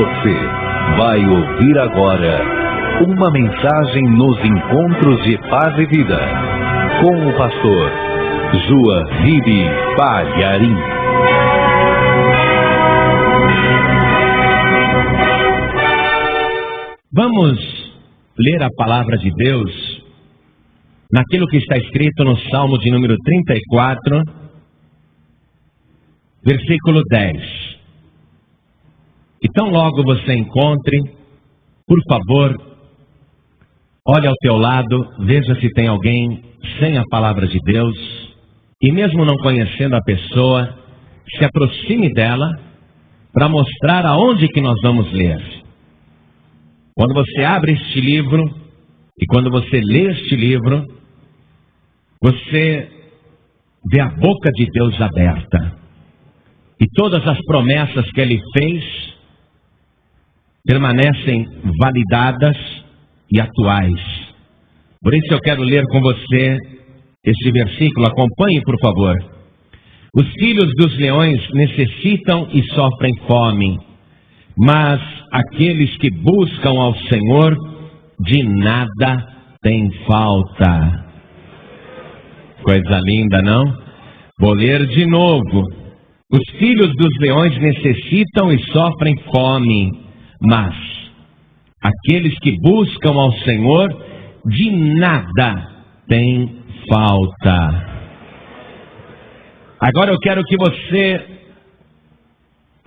Você vai ouvir agora uma mensagem nos encontros de paz e vida com o pastor Joahide Palharim. Vamos ler a palavra de Deus naquilo que está escrito no Salmo de número 34, versículo 10. Então logo você encontre, por favor, olhe ao teu lado, veja se tem alguém sem a palavra de Deus, e mesmo não conhecendo a pessoa, se aproxime dela para mostrar aonde que nós vamos ler. Quando você abre este livro, e quando você lê este livro, você vê a boca de Deus aberta, e todas as promessas que Ele fez permanecem validadas e atuais. Por isso eu quero ler com você este versículo. Acompanhe, por favor. Os filhos dos leões necessitam e sofrem fome, mas aqueles que buscam ao Senhor de nada têm falta. Coisa linda, não? Vou ler de novo. Os filhos dos leões necessitam e sofrem fome, mas aqueles que buscam ao Senhor de nada têm falta. Agora eu quero que você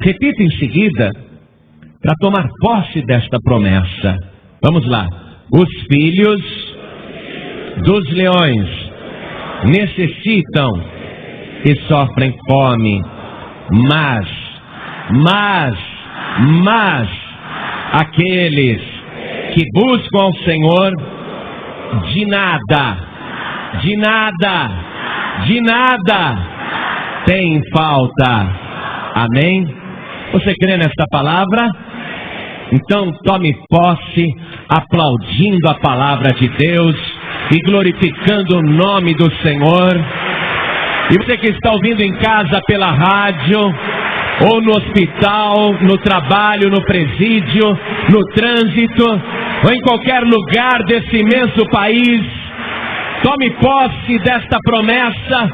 repita em seguida, para tomar posse desta promessa. Vamos lá. Os filhos dos leões necessitam e sofrem fome, mas aqueles que buscam ao Senhor de nada tem falta. Amém? Você crê nesta palavra? Então tome posse, aplaudindo a palavra de Deus e glorificando o nome do Senhor. E você que está ouvindo em casa pela rádio, ou no hospital, no trabalho, no presídio, no trânsito, ou em qualquer lugar desse imenso país, tome posse desta promessa,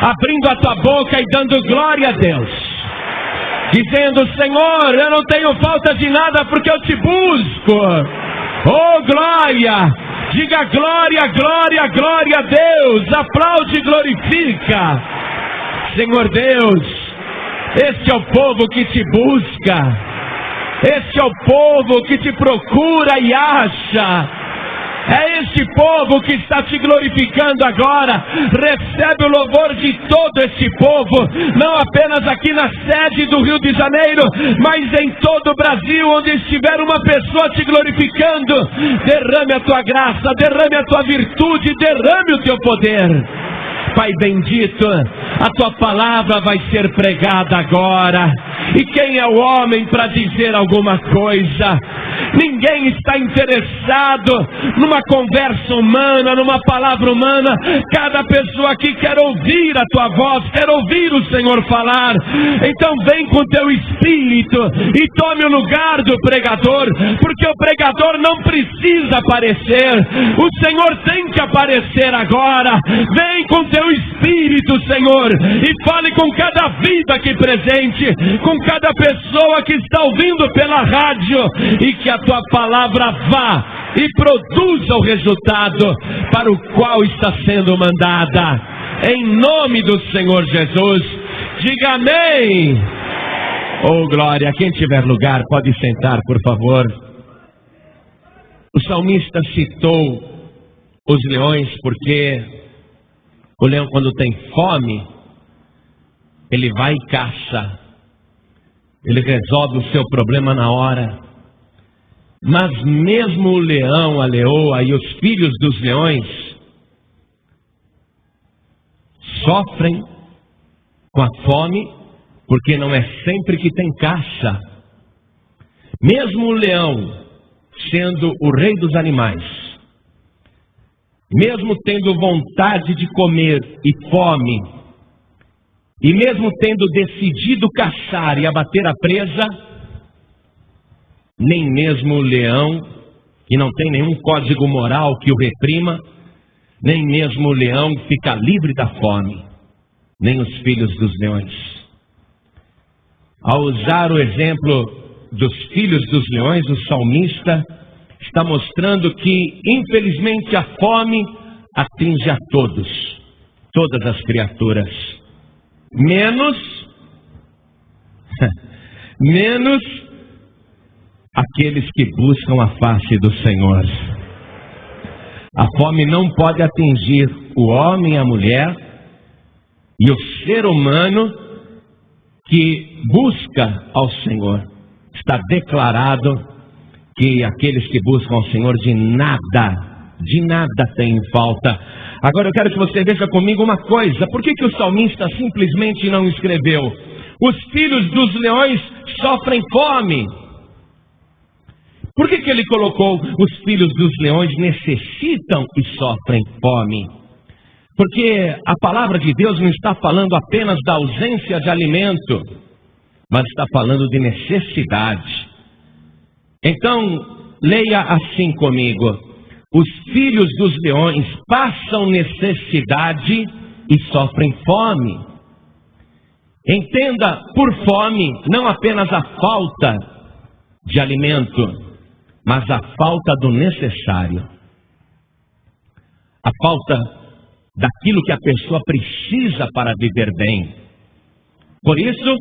abrindo a tua boca e dando glória a Deus, dizendo: Senhor, eu não tenho falta de nada porque eu te busco. Oh, glória! Diga glória, glória, glória a Deus. Aplaude e glorifica. Senhor Deus, este é o povo que te busca, este é o povo que te procura e acha. É este povo que está te glorificando agora. Recebe o louvor de todo este povo, não apenas aqui na sede do Rio de Janeiro, mas em todo o Brasil, onde estiver uma pessoa te glorificando. Derrame a tua graça, derrame a tua virtude, derrame o teu poder. Pai bendito, a tua palavra vai ser pregada agora. E quem é o homem para dizer alguma coisa? Ninguém está interessado numa conversa humana, numa palavra humana. Cada pessoa aqui quer ouvir a tua voz, quer ouvir o Senhor falar. Então vem com teu espírito e tome o lugar do pregador, porque o pregador não precisa aparecer, o Senhor tem que aparecer agora. Vem com teu espírito, Senhor, e fale com cada vida aqui presente, com cada pessoa que está ouvindo pela rádio, e que a tua palavra vá e produza o resultado para o qual está sendo mandada. Em nome do Senhor Jesus, diga amém. Oh, glória. Quem tiver lugar pode sentar, por favor. O salmista citou os leões porque o leão, quando tem fome, ele vai e caça. Ele resolve o seu problema na hora. Mas mesmo o leão, a leoa e os filhos dos leões sofrem com a fome, porque não é sempre que tem caça. Mesmo o leão, sendo o rei dos animais, mesmo tendo vontade de comer e fome, e mesmo tendo decidido caçar e abater a presa, nem mesmo o leão, que não tem nenhum código moral que o reprima, nem mesmo o leão fica livre da fome, nem os filhos dos leões. Ao usar o exemplo dos filhos dos leões, o salmista está mostrando que, infelizmente, a fome atinge a todos, todas as criaturas, menos aqueles que buscam a face do Senhor. A fome não pode atingir o homem e a mulher e o ser humano que busca ao Senhor. Está declarado que aqueles que buscam ao Senhor de nada têm falta. Agora eu quero que você veja comigo uma coisa. Por que o salmista simplesmente não escreveu: os filhos dos leões sofrem fome? Por que ele colocou: os filhos dos leões necessitam e sofrem fome? Porque a palavra de Deus não está falando apenas da ausência de alimento, mas está falando de necessidade. Então, leia assim comigo: os filhos dos leões passam necessidade e sofrem fome. Entenda por fome não apenas a falta de alimento, mas a falta do necessário. A falta daquilo que a pessoa precisa para viver bem. Por isso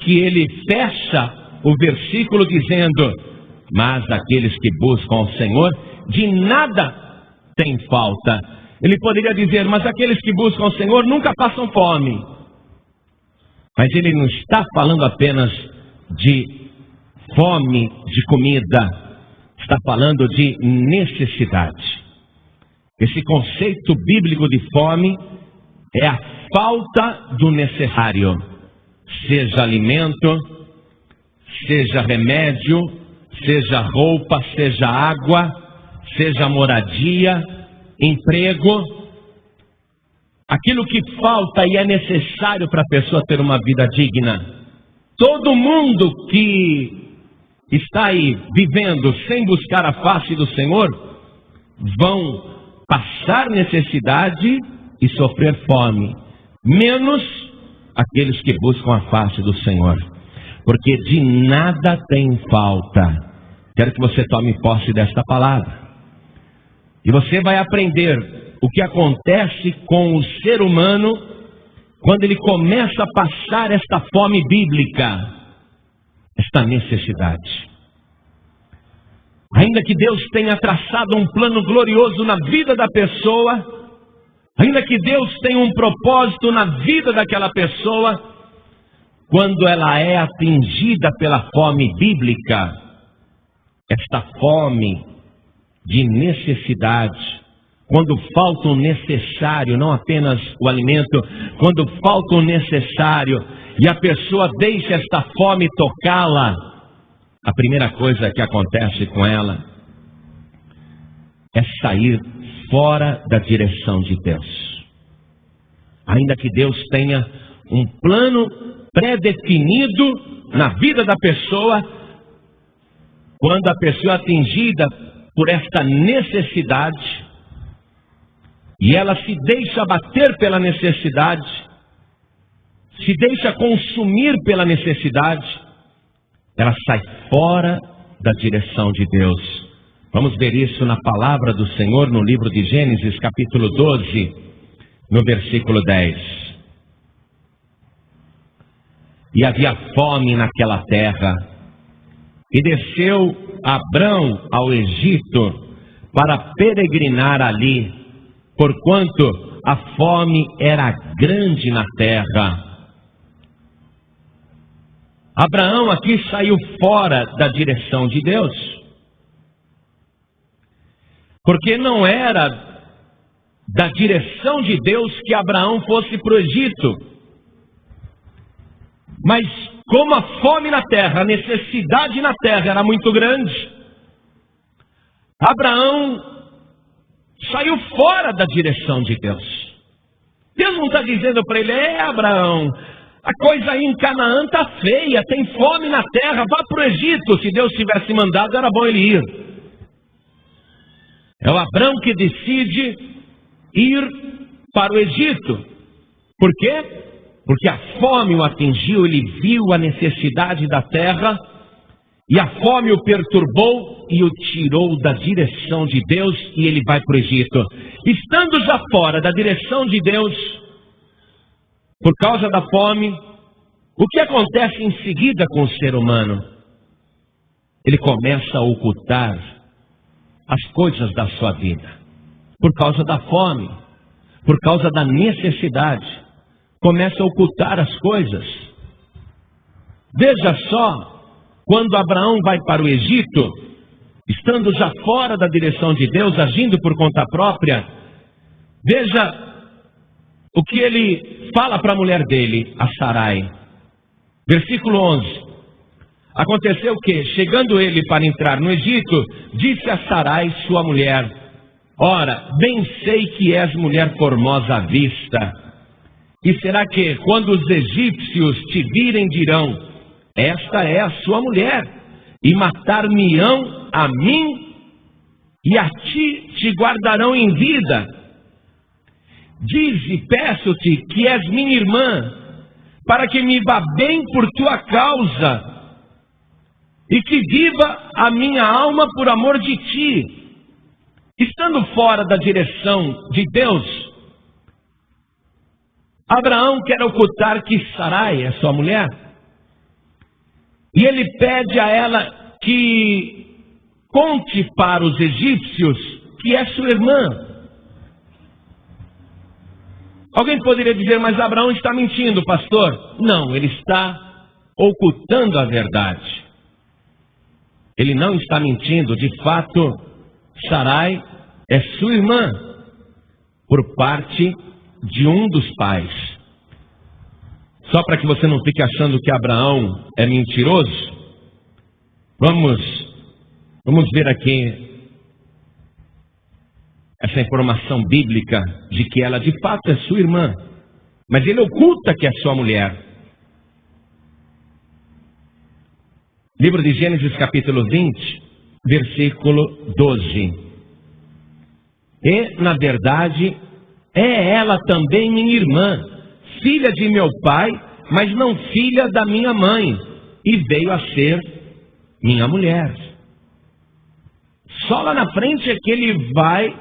que ele fecha o versículo dizendo: mas aqueles que buscam ao Senhor de nada têm falta. Ele poderia dizer: mas aqueles que buscam ao Senhor nunca passam fome. Mas ele não está falando apenas de fome de comida, está falando de necessidade. Esse conceito bíblico de fome é a falta do necessário, seja alimento, seja remédio, seja roupa, seja água, seja moradia, emprego. Aquilo que falta e é necessário para a pessoa ter uma vida digna. Todo mundo que está aí vivendo sem buscar a face do Senhor vão passar necessidade e sofrer fome, menos aqueles que buscam a face do Senhor, porque de nada tem falta. Quero que você tome posse desta palavra e você vai aprender o que acontece com o ser humano quando ele começa a passar esta fome bíblica, esta necessidade. Ainda que Deus tenha traçado um plano glorioso na vida da pessoa, ainda que Deus tenha um propósito na vida daquela pessoa, quando ela é atingida pela fome bíblica, esta fome de necessidade, quando falta o necessário, não apenas o alimento, quando falta o necessário e a pessoa deixa esta fome tocá-la, a primeira coisa que acontece com ela é sair fora da direção de Deus. Ainda que Deus tenha um plano pré-definido na vida da pessoa, quando a pessoa é atingida por esta necessidade, e ela se deixa abater pela necessidade, se deixa consumir pela necessidade, ela sai fora da direção de Deus. Vamos ver isso na palavra do Senhor no livro de Gênesis, capítulo 12, no versículo 10. E havia fome naquela terra, e desceu Abrão ao Egito para peregrinar ali, porquanto a fome era grande na terra. Abraão aqui saiu fora da direção de Deus, porque não era da direção de Deus que Abraão fosse para o Egito. Mas como a fome na terra, a necessidade na terra era muito grande, Abraão saiu fora da direção de Deus. Deus não está dizendo para ele: Abraão, A coisa aí em Canaã está feia, tem fome na terra, vá para o Egito. Se Deus tivesse mandado, era bom ele ir. É o Abrão que decide ir para o Egito. Por quê? Porque a fome o atingiu, ele viu a necessidade da terra, e a fome o perturbou e o tirou da direção de Deus, e ele vai para o Egito. Estando já fora da direção de Deus, por causa da fome, o que acontece em seguida com o ser humano? Ele começa a ocultar as coisas da sua vida. Por causa da fome, por causa da necessidade, começa a ocultar as coisas. Veja só, quando Abraão vai para o Egito, estando já fora da direção de Deus, agindo por conta própria, veja o que ele fala para a mulher dele, a Sarai. Versículo 11. Aconteceu que, chegando ele para entrar no Egito, disse a Sarai, sua mulher: ora, bem sei que és mulher formosa à vista. E será que, quando os egípcios te virem, dirão: esta é a sua mulher, e matar-me-ão a mim, e a ti te guardarão em vida? Dize, peço-te, que és minha irmã, para que me vá bem por tua causa, e que viva a minha alma por amor de ti. Estando fora da direção de Deus, Abraão quer ocultar que Sarai é sua mulher, e ele pede a ela que conte para os egípcios que é sua irmã. Alguém poderia dizer: mas Abraão está mentindo, pastor. Não, ele está ocultando a verdade. Ele não está mentindo. De fato, Sarai é sua irmã, por parte de um dos pais. Só para que você não fique achando que Abraão é mentiroso, vamos ver aqui essa informação bíblica de que ela de fato é sua irmã, mas ele oculta que é sua mulher. Livro de Gênesis capítulo 20, versículo 12. E, na verdade, é ela também minha irmã, filha de meu pai, mas não filha da minha mãe, e veio a ser minha mulher. Só lá na frente é que ele vai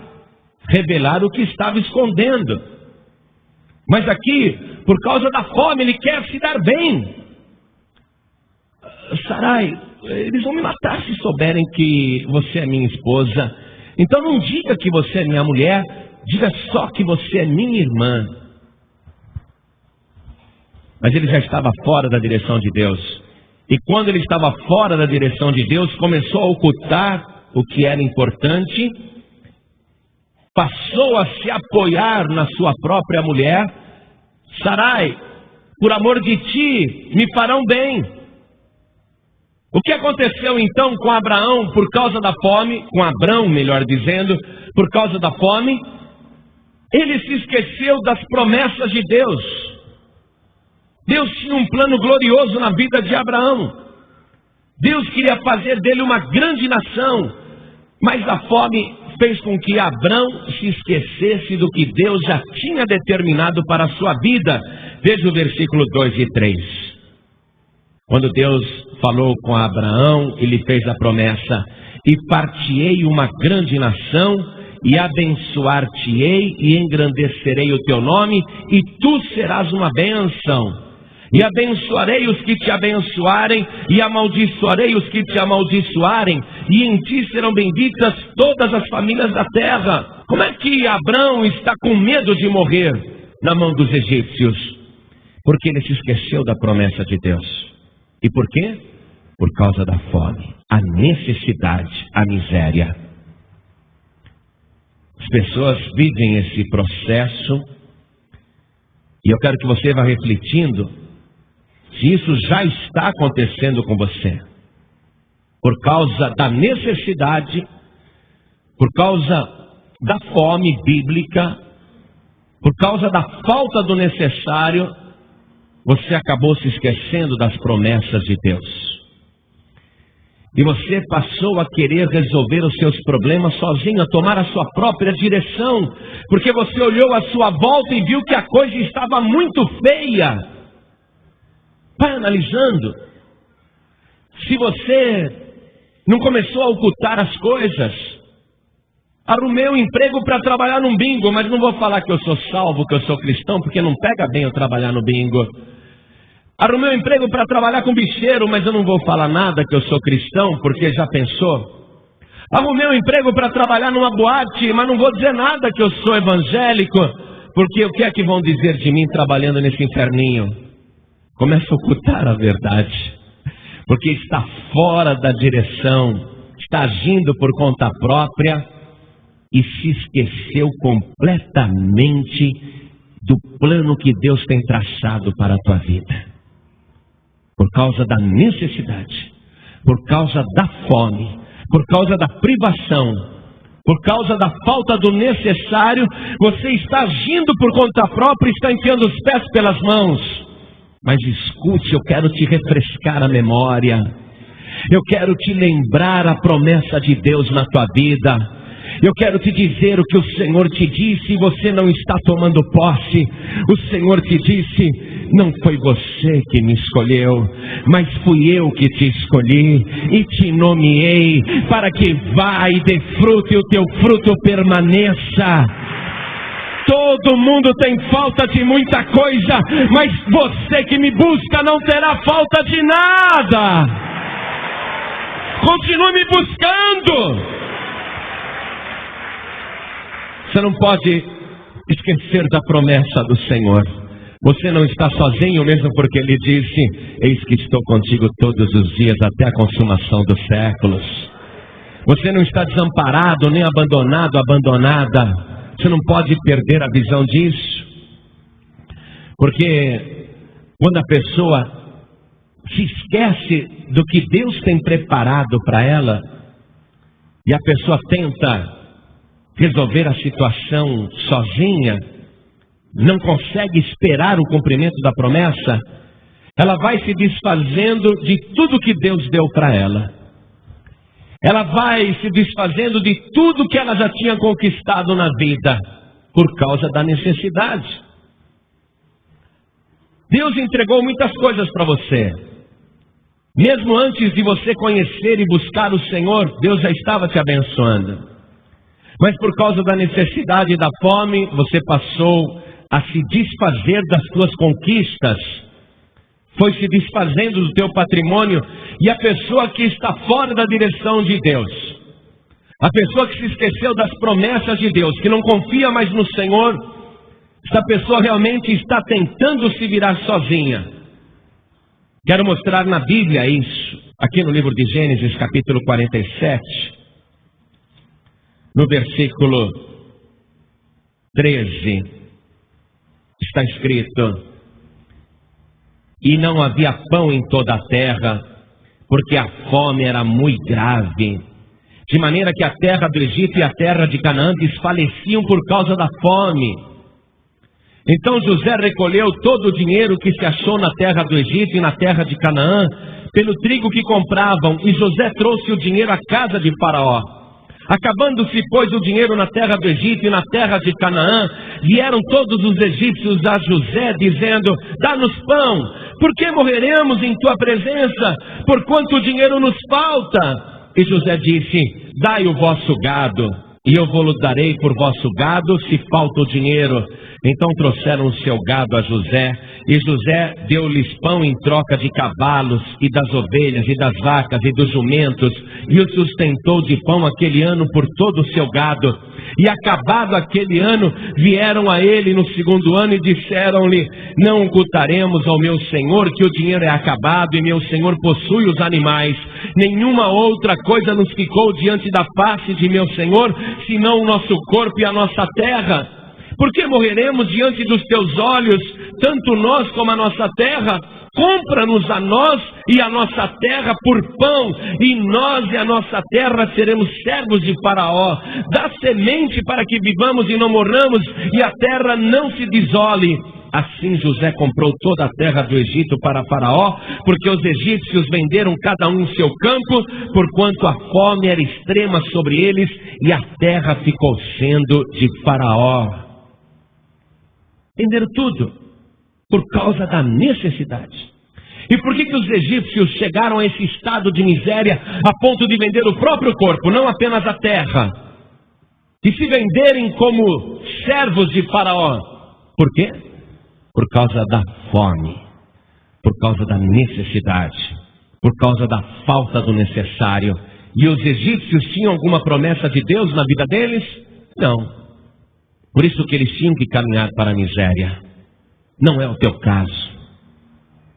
revelar o que estava escondendo. Mas aqui, por causa da fome, ele quer se dar bem. Sarai, eles vão me matar se souberem que você é minha esposa. Então não diga que você é minha mulher, diga só que você é minha irmã. Mas ele já estava fora da direção de Deus. E quando ele estava fora da direção de Deus, começou a ocultar o que era importante, passou a se apoiar na sua própria mulher. Sarai, por amor de ti, me farão bem. O que aconteceu então com Abraão por causa da fome, com Abrão, melhor dizendo, por causa da fome? Ele se esqueceu das promessas de Deus. Deus tinha um plano glorioso na vida de Abraão. Deus queria fazer dele uma grande nação, mas a fome fez com que Abrão se esquecesse do que Deus já tinha determinado para a sua vida. Veja o versículo 2 e 3. Quando Deus falou com Abraão, ele fez a promessa: e partirei uma grande nação, e abençoar-te-ei, e engrandecerei o teu nome, e tu serás uma bênção. E abençoarei os que te abençoarem, e amaldiçoarei os que te amaldiçoarem, e em ti serão benditas todas as famílias da terra. Como é que Abrão está com medo de morrer na mão dos egípcios? Porque ele se esqueceu da promessa de Deus. E por quê? Por causa da fome, a necessidade, a miséria. As pessoas vivem esse processo, e eu quero que você vá refletindo se isso já está acontecendo com você. Por causa da necessidade, por causa da fome bíblica, por causa da falta do necessário, você acabou se esquecendo das promessas de Deus. E você passou a querer resolver os seus problemas sozinho, a tomar a sua própria direção, porque você olhou à sua volta e viu que a coisa estava muito feia. Vai analisando. Se você não começou a ocultar as coisas, arrumei um emprego para trabalhar num bingo, mas não vou falar que eu sou salvo, que eu sou cristão, porque não pega bem eu trabalhar no bingo. Arrumei um emprego para trabalhar com bicheiro, mas eu não vou falar nada que eu sou cristão, porque já pensou? Arrumei um emprego para trabalhar numa boate, mas não vou dizer nada que eu sou evangélico, porque o que é que vão dizer de mim trabalhando nesse inferninho? Começa a ocultar a verdade, porque está fora da direção, está agindo por conta própria e se esqueceu completamente do plano que Deus tem traçado para a tua vida. Por causa da necessidade, por causa da fome, por causa da privação, por causa da falta do necessário, você está agindo por conta própria e está enfiando os pés pelas mãos. Mas escute, eu quero te refrescar a memória, eu quero te lembrar a promessa de Deus na tua vida. Eu quero te dizer o que o Senhor te disse e você não está tomando posse. O Senhor te disse: não foi você que me escolheu, mas fui eu que te escolhi e te nomeei para que vá e dê fruto e o teu fruto permaneça. Todo mundo tem falta de muita coisa, mas você que me busca não terá falta de nada. Continue me buscando. Você não pode esquecer da promessa do Senhor. Você não está sozinho, mesmo porque Ele disse: eis que estou contigo todos os dias até a consumação dos séculos. Você não está desamparado, nem abandonado, abandonada. Você não pode perder a visão disso. Porque quando a pessoa se esquece do que Deus tem preparado para ela, e a pessoa tenta resolver a situação sozinha, não consegue esperar o cumprimento da promessa, ela vai se desfazendo de tudo que Deus deu para ela. Ela vai se desfazendo de tudo que ela já tinha conquistado na vida, por causa da necessidade. Deus entregou muitas coisas para você. Mesmo antes de você conhecer e buscar o Senhor, Deus já estava te abençoando. Mas por causa da necessidade e da fome, você passou a se desfazer das suas conquistas. Foi se desfazendo do teu patrimônio. E a pessoa que está fora da direção de Deus, a pessoa que se esqueceu das promessas de Deus, que não confia mais no Senhor, essa pessoa realmente está tentando se virar sozinha. Quero mostrar na Bíblia isso, aqui no livro de Gênesis, capítulo 47. No versículo 13, está escrito: e não havia pão em toda a terra, porque a fome era muito grave, de maneira que a terra do Egito e a terra de Canaã desfaleciam por causa da fome. Então José recolheu todo o dinheiro que se achou na terra do Egito e na terra de Canaã, pelo trigo que compravam, e José trouxe o dinheiro à casa de Faraó. Acabando-se, pois, o dinheiro na terra do Egito e na terra de Canaã, vieram todos os egípcios a José, dizendo: dá-nos pão, porque morreremos em tua presença, porquanto o dinheiro nos falta. E José disse: dai o vosso gado, e eu vou-lo darei por vosso gado, se falta o dinheiro. Então trouxeram o seu gado a José, e José deu-lhes pão em troca de cavalos, e das ovelhas, e das vacas, e dos jumentos, e o sustentou de pão aquele ano por todo o seu gado. E acabado aquele ano, vieram a ele no segundo ano e disseram-lhe: não ocultaremos ao meu senhor que o dinheiro é acabado, e meu senhor possui os animais. Nenhuma outra coisa nos ficou diante da face de meu senhor, senão o nosso corpo e a nossa terra. Por que morreremos diante dos teus olhos, tanto nós como a nossa terra? Compra-nos a nós e a nossa terra por pão, e nós e a nossa terra seremos servos de Faraó. Dá semente para que vivamos e não morramos, e a terra não se desole. Assim José comprou toda a terra do Egito para Faraó, porque os egípcios venderam cada um em seu campo, porquanto a fome era extrema sobre eles, e a terra ficou sendo de Faraó. Venderam tudo por causa da necessidade. E por que os egípcios chegaram a esse estado de miséria a ponto de vender o próprio corpo, não apenas a terra, e se venderem como servos de Faraó? Por quê? Por causa da fome, por causa da necessidade, por causa da falta do necessário. E os egípcios tinham alguma promessa de Deus na vida deles? Não. Por isso que eles tinham que caminhar para a miséria. Não é o teu caso.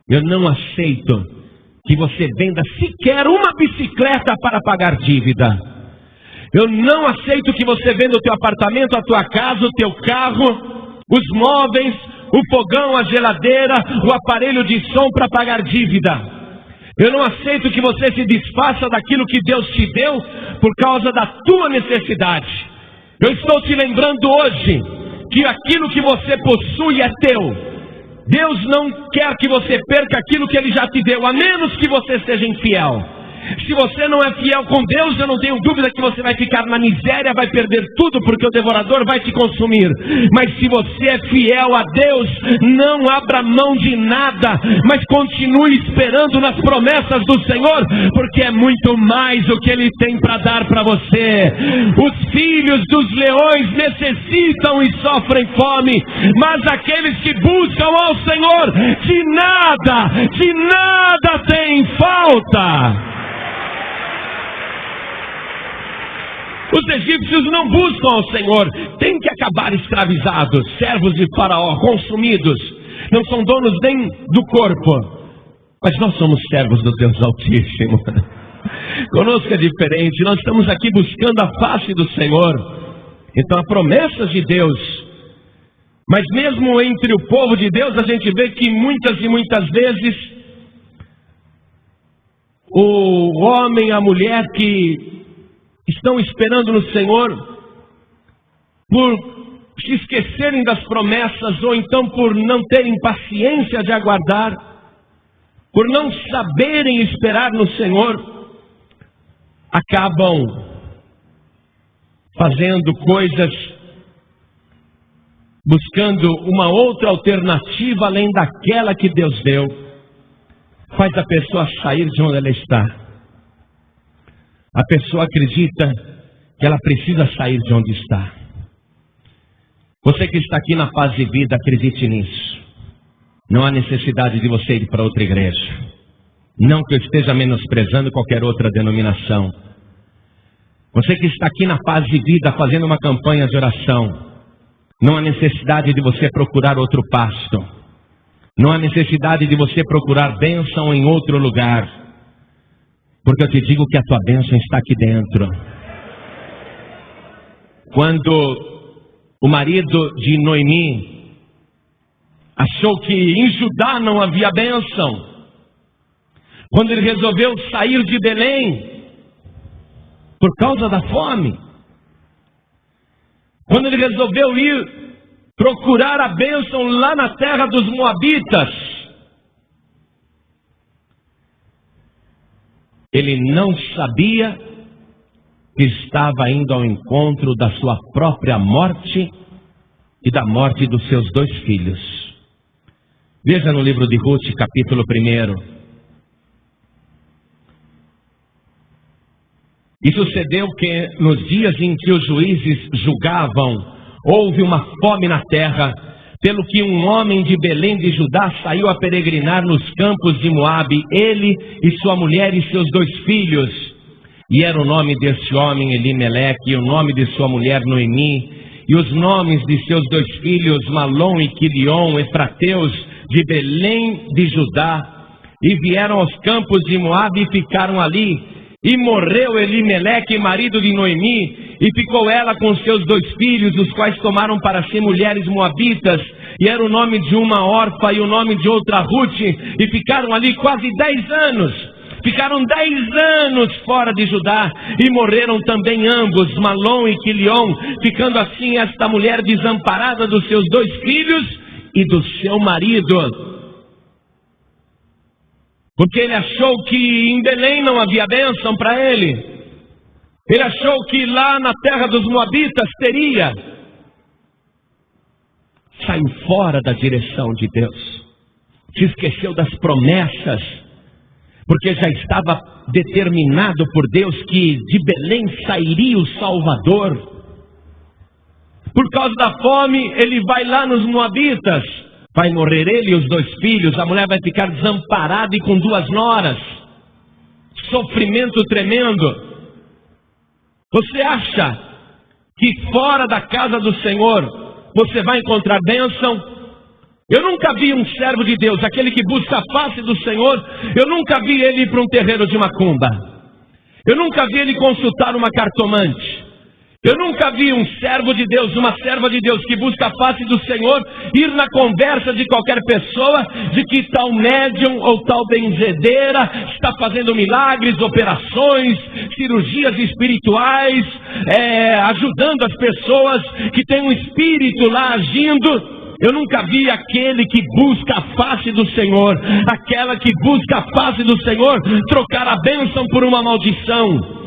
Eu não aceito que você venda sequer uma bicicleta para pagar dívida. Eu não aceito que você venda o teu apartamento, a tua casa, o teu carro, os móveis, o fogão, a geladeira, o aparelho de som para pagar dívida. Eu não aceito que você se desfaça daquilo que Deus te deu por causa da tua necessidade. Eu estou te lembrando hoje que aquilo que você possui é teu. Deus não quer que você perca aquilo que Ele já te deu, a menos que você seja infiel. Se você não é fiel com Deus, eu não tenho dúvida que você vai ficar na miséria, vai perder tudo, porque o devorador vai te consumir. Mas se você é fiel a Deus, não abra mão de nada, mas continue esperando nas promessas do Senhor, porque é muito mais o que Ele tem para dar para você. Os filhos dos leões necessitam e sofrem fome, mas aqueles que buscam ao Senhor, de nada tem falta. Os egípcios não buscam ao Senhor, têm que acabar escravizados, servos de Faraó, consumidos, não são donos nem do corpo, mas nós somos servos do Deus Altíssimo. Conosco é diferente, nós estamos aqui buscando a face do Senhor. Então há promessas de Deus, mas mesmo entre o povo de Deus, a gente vê que muitas e muitas vezes o homem, a mulher que estão esperando no Senhor, por se esquecerem das promessas, ou então por não terem paciência de aguardar, por não saberem esperar no Senhor, acabam fazendo coisas, buscando uma outra alternativa além daquela que Deus deu. Faz a pessoa sair de onde ela está. A pessoa acredita que ela precisa sair de onde está. Você que está aqui na Paz de Vida, acredite nisso. Não há necessidade de você ir para outra igreja. Não que eu esteja menosprezando qualquer outra denominação. Você que está aqui na Paz de Vida fazendo uma campanha de oração, não há necessidade de você procurar outro pasto. Não há necessidade de você procurar bênção em outro lugar. Porque eu te digo que a tua bênção está aqui dentro. Quando o marido de Noemi achou que em Judá não havia bênção, quando ele resolveu sair de Belém por causa da fome, quando ele resolveu ir procurar a bênção lá na terra dos Moabitas, ele não sabia que estava indo ao encontro da sua própria morte e da morte dos seus 2 filhos. Veja no livro de Ruth, capítulo 1. E sucedeu que nos dias em que os juízes julgavam, houve uma fome na terra, pelo que um homem de Belém de Judá saiu a peregrinar nos campos de Moabe, ele e sua mulher e seus 2 filhos. E era o nome desse homem Elimeleque, e o nome de sua mulher Noemi, e os nomes de seus 2 filhos Malom e Quilion, efrateus de Belém de Judá. E vieram aos campos de Moabe e ficaram ali. E morreu Elimeleque, marido de Noemi, e ficou ela com seus 2 filhos, os quais tomaram para si mulheres moabitas, e era o nome de uma Orfa e o nome de outra Ruth, e ficaram ali quase 10 anos. Ficaram 10 anos fora de Judá, e morreram também ambos, Malom e Quilion, ficando assim esta mulher desamparada dos seus 2 filhos e do seu marido. Porque ele achou que em Belém não havia bênção para ele. Ele achou que lá na terra dos Moabitas teria. Saiu fora da direção de Deus. Se esqueceu das promessas. Porque já estava determinado por Deus que de Belém sairia o Salvador. Por causa da fome, ele vai lá nos Moabitas. Vai morrer ele e os 2 filhos. A mulher vai ficar desamparada e com 2 noras. Sofrimento tremendo. Você acha que fora da casa do Senhor você vai encontrar bênção? Eu nunca vi um servo de Deus, aquele que busca a face do Senhor, eu nunca vi ele ir para um terreiro de macumba. Eu nunca vi ele consultar uma cartomante. Eu nunca vi um servo de Deus, uma serva de Deus que busca a face do Senhor ir na conversa de qualquer pessoa de que tal médium ou tal benzedeira está fazendo milagres, operações, cirurgias espirituais, ajudando as pessoas que têm um espírito lá agindo. Eu nunca vi aquele que busca a face do Senhor, aquela que busca a face do Senhor, trocar a bênção por uma maldição.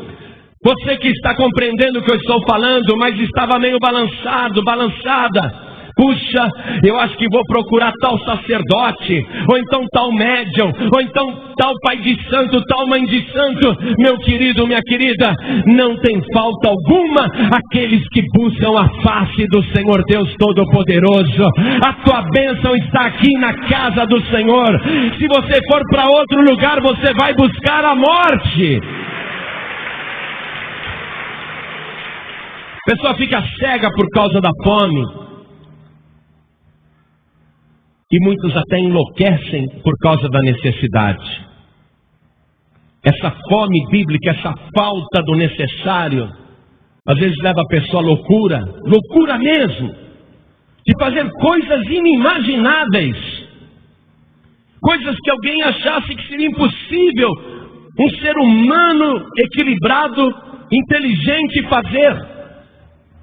Você que está compreendendo o que eu estou falando, mas estava meio balançada. Puxa, eu acho que vou procurar tal sacerdote, ou então tal médium, ou então tal pai de santo, tal mãe de santo. Meu querido, minha querida, não tem falta alguma aqueles que buscam a face do Senhor Deus Todo-Poderoso. A tua bênção está aqui na casa do Senhor. Se você for para outro lugar, você vai buscar a morte. A pessoa fica cega por causa da fome. E muitos até enlouquecem por causa da necessidade. Essa fome bíblica, essa falta do necessário, às vezes leva a pessoa à loucura. Loucura mesmo. De fazer coisas inimagináveis. Coisas que alguém achasse que seria impossível um ser humano equilibrado, inteligente fazer.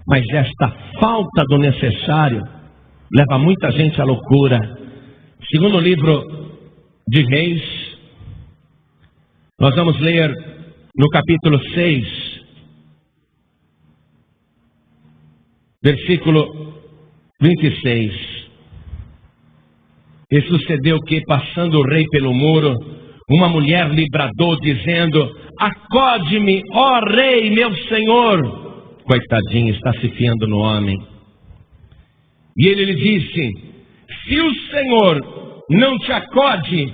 Mas esta falta do necessário leva muita gente à loucura. Segundo o livro de Reis, nós vamos ler no capítulo 6, versículo 26. E sucedeu que, passando o rei pelo muro, uma mulher lhe bradou, dizendo: acode-me, ó rei, meu senhor. Coitadinho, está se fiando no homem. E ele lhe disse: se o Senhor não te acode,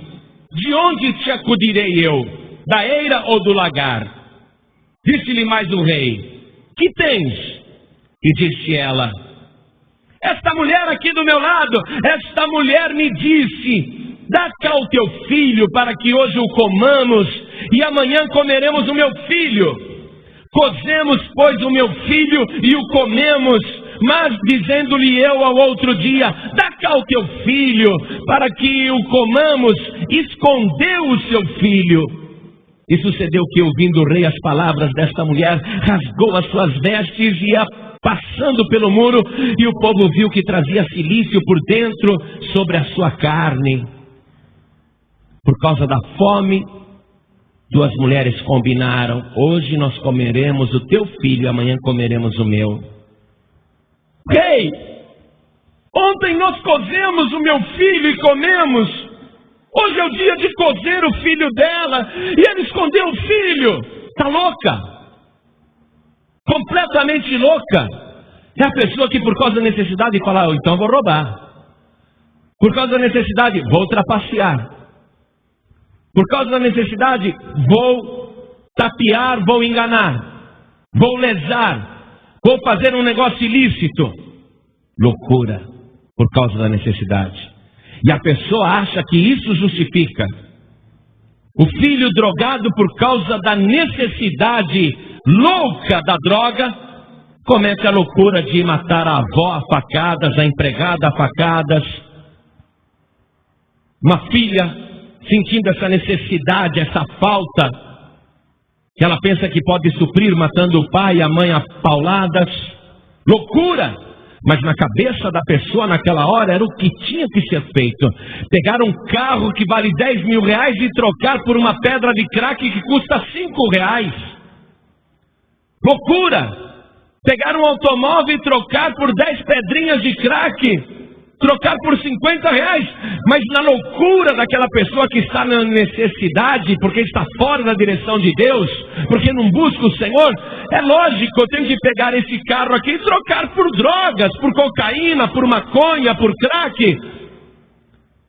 de onde te acudirei eu? Da eira ou do lagar? Disse-lhe mais o rei: que tens? E disse ela: esta mulher aqui do meu lado, esta mulher me disse: dá cá o teu filho, para que hoje o comamos, e amanhã comeremos o meu filho. Cozemos, pois, o meu filho e o comemos. Mas dizendo-lhe eu ao outro dia: dá cá o teu filho, para que o comamos, escondeu o seu filho. E sucedeu que, ouvindo o rei as palavras desta mulher, rasgou as suas vestes e ia passando pelo muro, e o povo viu que trazia cilício por dentro sobre a sua carne. Por causa da fome, 2 mulheres combinaram: hoje nós comeremos o teu filho e amanhã comeremos o meu. Rei, ontem nós cozemos o meu filho e comemos. Hoje é o dia de cozer o filho dela e ele escondeu o filho. Está louca? Completamente louca. É a pessoa que por causa da necessidade fala: então vou roubar. Por causa da necessidade, vou trapacear. Por causa da necessidade, vou tapear, vou enganar, vou lesar, vou fazer um negócio ilícito. Loucura, por causa da necessidade. E a pessoa acha que isso justifica. O filho drogado, por causa da necessidade louca da droga, comete a loucura de matar a avó a facadas, a empregada a facadas. Uma filha, sentindo essa necessidade, essa falta, que ela pensa que pode suprir matando o pai e a mãe a pauladas. Loucura! Mas na cabeça da pessoa naquela hora era o que tinha que ser feito. Pegar um carro que vale 10 mil reais e trocar por uma pedra de crack que custa 5 reais. Loucura! Pegar um automóvel e trocar por 10 pedrinhas de crack. Trocar por 50 reais, mas na loucura daquela pessoa que está na necessidade, porque está fora da direção de Deus, porque não busca o Senhor, é lógico, eu tenho que pegar esse carro aqui e trocar por drogas, por cocaína, por maconha, por crack.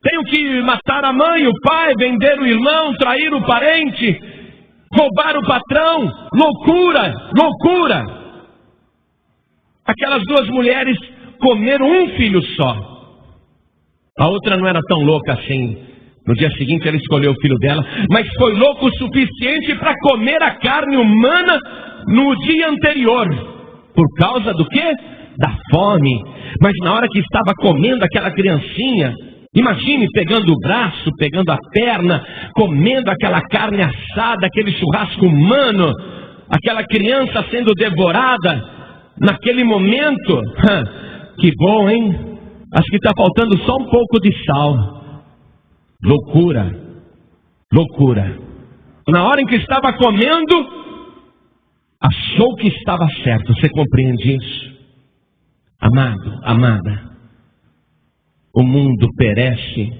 Tenho que matar a mãe, o pai, vender o irmão, trair o parente, roubar o patrão. Loucura, loucura. Aquelas duas mulheres comeram um filho só. A outra não era tão louca assim. No dia seguinte ela escolheu o filho dela, mas foi louco o suficiente para comer a carne humana no dia anterior. Por causa do quê? Da fome. Mas na hora que estava comendo aquela criancinha, imagine pegando o braço, pegando a perna, comendo aquela carne assada, aquele churrasco humano, aquela criança sendo devorada. Naquele momento, que bom, hein? Acho que está faltando só um pouco de sal. Loucura, loucura. Na hora em que estava comendo, achou que estava certo. Você compreende isso? Amado, amada, o mundo perece,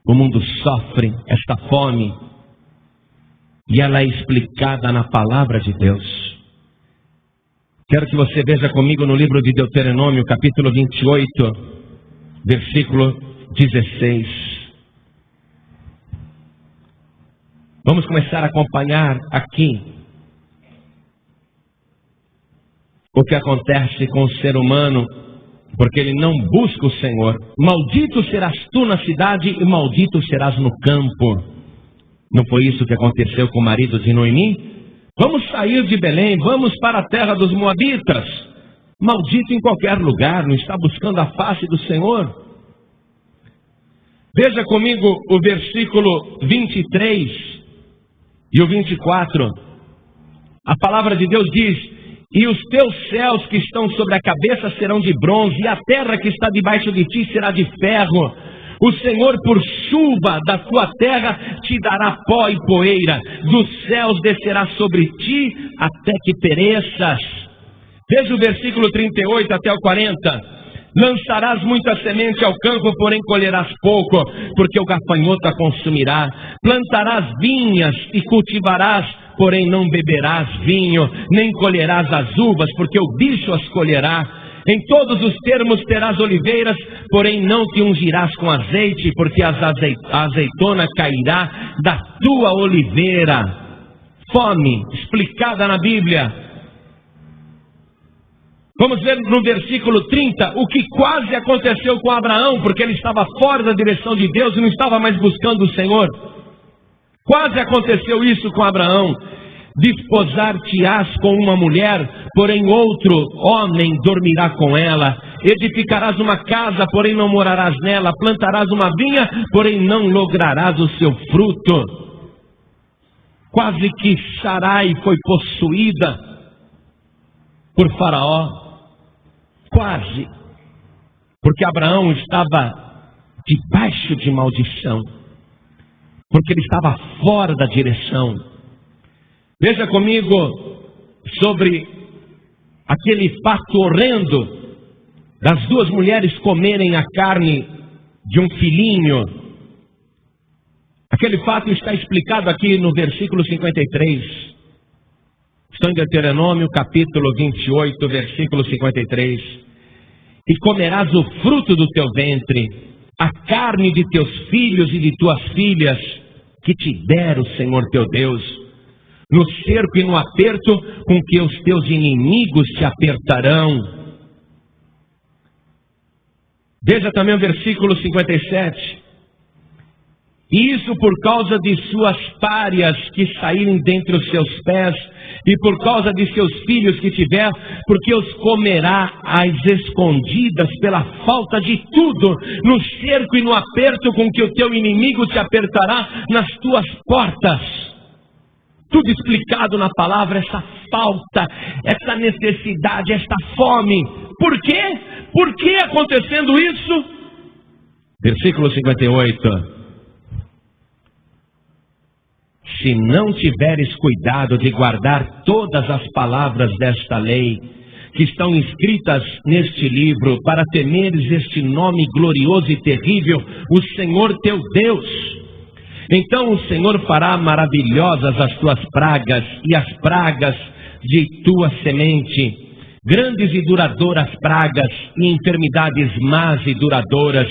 o mundo sofre esta fome, e ela é explicada na palavra de Deus. Quero que você veja comigo no livro de Deuteronômio, capítulo 28, versículo 16. Vamos começar a acompanhar aqui o que acontece com o ser humano, porque ele não busca o Senhor. Maldito serás tu na cidade e maldito serás no campo. Não foi isso que aconteceu com o marido de Noemi? Vamos sair de Belém, vamos para a terra dos Moabitas. Maldito em qualquer lugar, não está buscando a face do Senhor. Veja comigo o versículo 23 e o 24. A palavra de Deus diz: e os teus céus que estão sobre a cabeça serão de bronze, e a terra que está debaixo de ti será de ferro. O Senhor por chuva da tua terra te dará pó e poeira, dos céus descerá sobre ti até que pereças. Veja o versículo 38 até o 40. Lançarás muita semente ao campo, porém colherás pouco, porque o gafanhoto a consumirá. Plantarás vinhas e cultivarás, porém não beberás vinho, nem colherás as uvas, porque o bicho as colherá. Em todos os termos terás oliveiras, porém não te ungirás com azeite, porque a azeitona cairá da tua oliveira. Fome, explicada na Bíblia. Vamos ver no versículo 30 o que quase aconteceu com Abraão, porque ele estava fora da direção de Deus e não estava mais buscando o Senhor. Quase aconteceu isso com Abraão. Desposar-te-ás com uma mulher, porém outro homem dormirá com ela. Edificarás uma casa, porém não morarás nela. Plantarás uma vinha, porém não lograrás o seu fruto. Quase que Sarai foi possuída por Faraó. Quase. Porque Abraão estava debaixo de maldição. Porque ele estava fora da direção. Veja comigo sobre aquele fato horrendo das duas mulheres comerem a carne de um filhinho. Aquele fato está explicado aqui no versículo 53. Estou em Deuteronômio, capítulo 28, versículo 53. E comerás o fruto do teu ventre, a carne de teus filhos e de tuas filhas, que te der o Senhor teu Deus, no cerco e no aperto com que os teus inimigos te apertarão. Veja também o versículo 57. E isso por causa de suas párias que saírem dentre os seus pés, e por causa de seus filhos que tiver, porque os comerá às escondidas pela falta de tudo, no cerco e no aperto com que o teu inimigo te apertará nas tuas portas. Tudo explicado na palavra, essa falta, essa necessidade, esta fome. Por quê? Por que acontecendo isso? Versículo 58. Se não tiveres cuidado de guardar todas as palavras desta lei, que estão escritas neste livro, para temeres este nome glorioso e terrível, o Senhor teu Deus, então o Senhor fará maravilhosas as tuas pragas e as pragas de tua semente, grandes e duradouras pragas e enfermidades más e duradouras,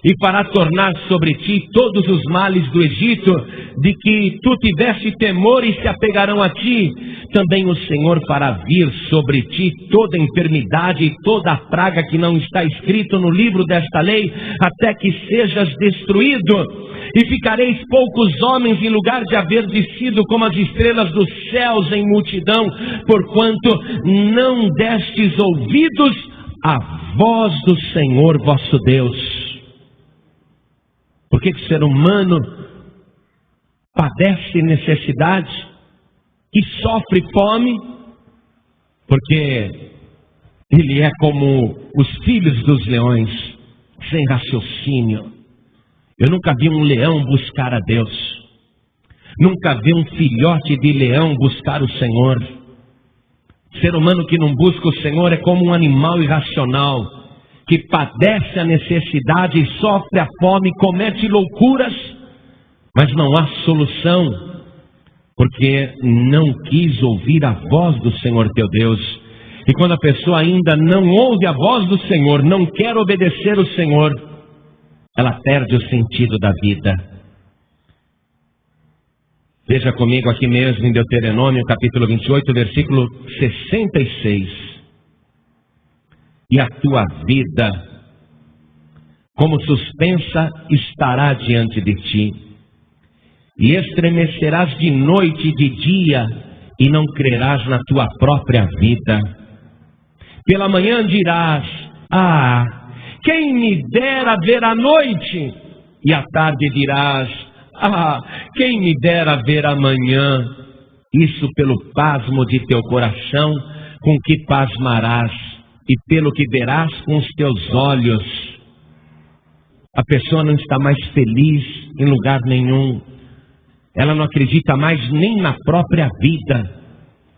e fará tornar sobre ti todos os males do Egito, de que tu tiveste temor, e se apegarão a ti. Também o Senhor fará vir sobre ti toda enfermidade e toda a praga que não está escrito no livro desta lei, até que sejas destruído. E ficareis poucos homens, em lugar de haver descido como as estrelas dos céus em multidão, porquanto não destes ouvidos à voz do Senhor vosso Deus. Por que o ser humano padece necessidade e sofre fome? Porque ele é como os filhos dos leões, sem raciocínio. Eu nunca vi um leão buscar a Deus. Nunca vi um filhote de leão buscar o Senhor. Ser humano que não busca o Senhor é como um animal irracional, que padece a necessidade e sofre a fome, comete loucuras, mas não há solução, porque não quis ouvir a voz do Senhor teu Deus. E quando a pessoa ainda não ouve a voz do Senhor, não quer obedecer o Senhor, ela perde o sentido da vida. Veja comigo aqui mesmo em Deuteronômio capítulo 28, versículo 66. E a tua vida, como suspensa, estará diante de ti, e estremecerás de noite e de dia, e não crerás na tua própria vida. Pela manhã dirás: ah, quem me dera ver a noite, e à tarde dirás: ah, quem me dera ver a manhã. Isso pelo pasmo de teu coração, com que pasmarás, e pelo que verás com os teus olhos. A pessoa não está mais feliz em lugar nenhum. Ela não acredita mais nem na própria vida.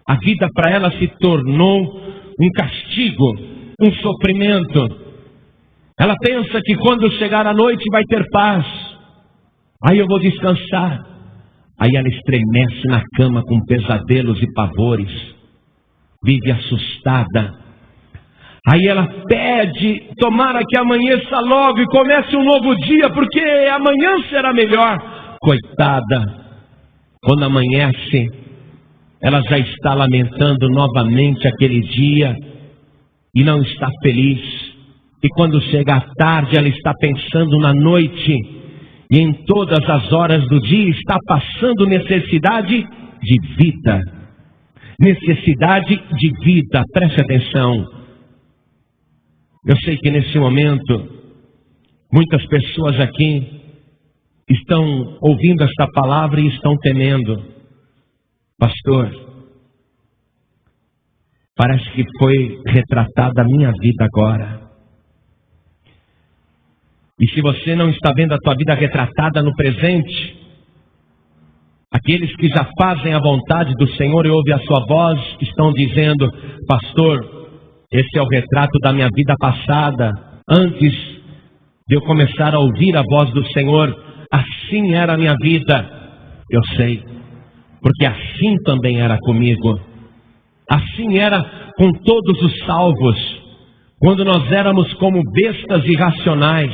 A vida para ela se tornou um castigo, um sofrimento. Ela pensa que quando chegar a noite vai ter paz. Aí eu vou descansar. Aí ela estremece na cama com pesadelos e pavores. Vive assustada. Aí ela pede: tomara que amanheça logo e comece um novo dia, porque amanhã será melhor. Coitada, quando amanhece, ela já está lamentando novamente aquele dia e não está feliz. E quando chega a tarde, ela está pensando na noite, e em todas as horas do dia está passando necessidade de vida. Necessidade de vida, preste atenção. Eu sei que nesse momento, muitas pessoas aqui estão ouvindo esta palavra e estão temendo. Pastor, parece que foi retratada a minha vida agora. E se você não está vendo a tua vida retratada no presente, aqueles que já fazem a vontade do Senhor e ouvem a sua voz, estão dizendo: pastor, esse é o retrato da minha vida passada. Antes de eu começar a ouvir a voz do Senhor, assim era a minha vida. Eu sei, porque assim também era comigo. Assim era com todos os salvos, quando nós éramos como bestas irracionais,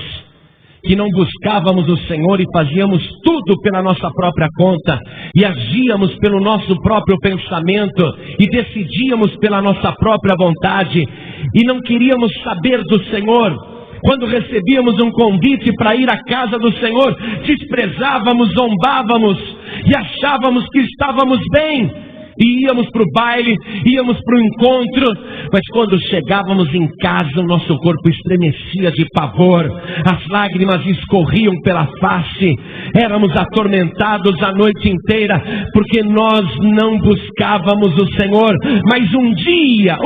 que não buscávamos o Senhor e fazíamos tudo pela nossa própria conta, e agíamos pelo nosso próprio pensamento, e decidíamos pela nossa própria vontade, e não queríamos saber do Senhor. Quando recebíamos um convite para ir à casa do Senhor, desprezávamos, zombávamos, e achávamos que estávamos bem. e íamos para o baile, íamos para o encontro, mas quando chegávamos em casa, o nosso corpo estremecia de pavor, as lágrimas escorriam pela face, éramos atormentados a noite inteira, porque nós não buscávamos o Senhor. Mas um dia,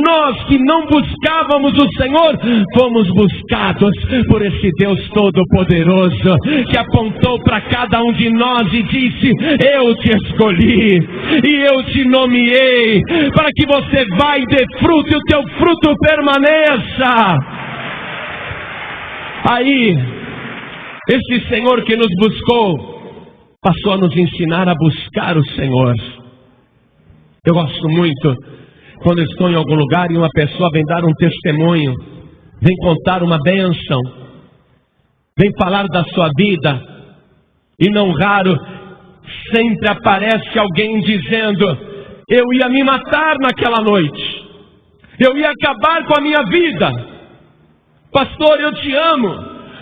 nós que não buscávamos o Senhor, fomos buscados por esse Deus Todo-Poderoso, que apontou para cada um de nós e disse: eu te escolhi, e eu te nomeei, para que você vá e dê fruto, e o teu fruto permaneça. Aí, esse Senhor que nos buscou, passou a nos ensinar a buscar o Senhor. Eu gosto muito quando estou em algum lugar e uma pessoa vem dar um testemunho, vem contar uma bênção, vem falar da sua vida, e não raro, sempre aparece alguém dizendo: eu ia me matar naquela noite, eu ia acabar com a minha vida. Pastor, eu te amo,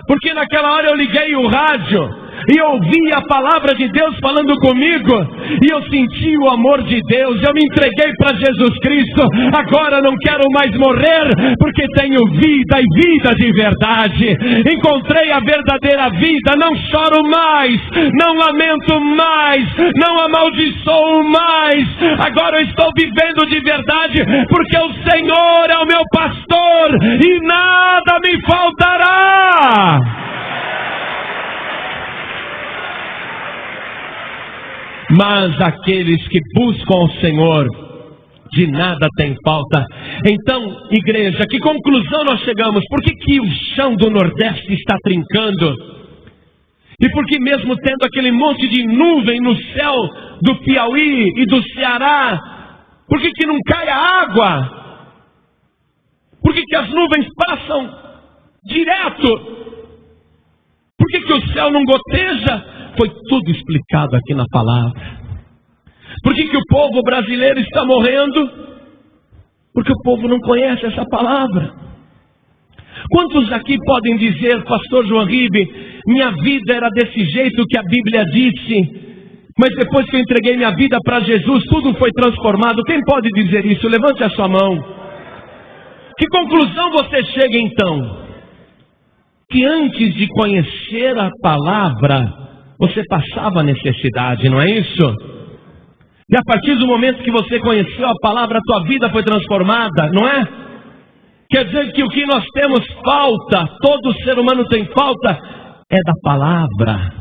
porque naquela hora eu liguei o rádio e ouvi a palavra de Deus falando comigo, e eu senti o amor de Deus, eu me entreguei para Jesus Cristo, agora não quero mais morrer, porque tenho vida e vida de verdade, encontrei a verdadeira vida, não choro mais, não lamento mais, não amaldiçoo mais, agora eu estou vivendo de verdade, porque o Senhor é o meu pastor, e nada me faltará. Mas aqueles que buscam o Senhor, de nada tem falta. Então, igreja, que conclusão nós chegamos? Por que o chão do Nordeste está trincando? E por que mesmo tendo aquele monte de nuvem no céu do Piauí e do Ceará, por que não cai a água? Por que as nuvens passam direto? Por que o céu não goteja? Foi tudo explicado aqui na palavra. Por que o povo brasileiro está morrendo? Porque o povo não conhece essa palavra. Quantos aqui podem dizer: pastor João Ribe, minha vida era desse jeito que a Bíblia disse, mas depois que eu entreguei minha vida para Jesus, tudo foi transformado? Quem pode dizer isso? Levante a sua mão. Que conclusão você chega então? Que antes de conhecer a palavra, você passava necessidade, não é isso? E a partir do momento que você conheceu a palavra, a tua vida foi transformada, não é? Quer dizer que o que nós temos falta, todo ser humano tem falta, é da palavra,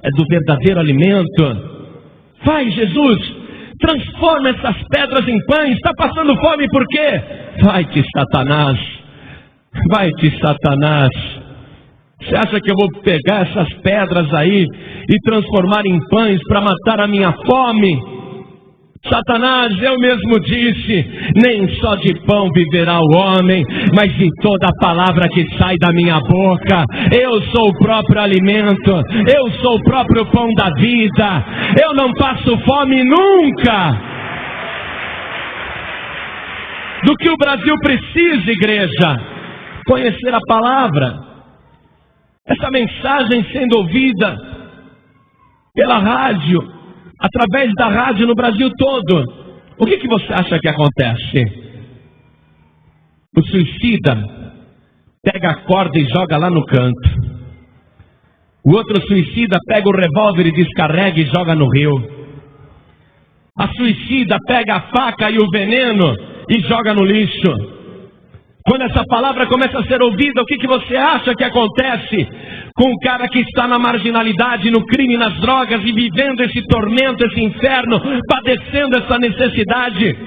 é do verdadeiro alimento. Vai, Jesus, transforma essas pedras em pães. Está passando fome por quê? Vai-te, Satanás, vai-te, Satanás. Você acha que eu vou pegar essas pedras aí e transformar em pães para matar a minha fome? Satanás, eu mesmo disse: nem só de pão viverá o homem, mas de toda a palavra que sai da minha boca. Eu sou o próprio alimento, eu sou o próprio pão da vida, eu não passo fome nunca. Do que o Brasil precisa, igreja? Conhecer a palavra. Essa mensagem sendo ouvida pela rádio, através da rádio no Brasil todo, o que você acha que acontece? O suicida pega a corda e joga lá no canto. O outro suicida pega o revólver e descarrega e joga no rio. A suicida pega a faca e o veneno e joga no lixo. Quando essa palavra começa a ser ouvida, o que você acha que acontece com o cara que está na marginalidade, no crime, nas drogas, e vivendo esse tormento, esse inferno, padecendo essa necessidade?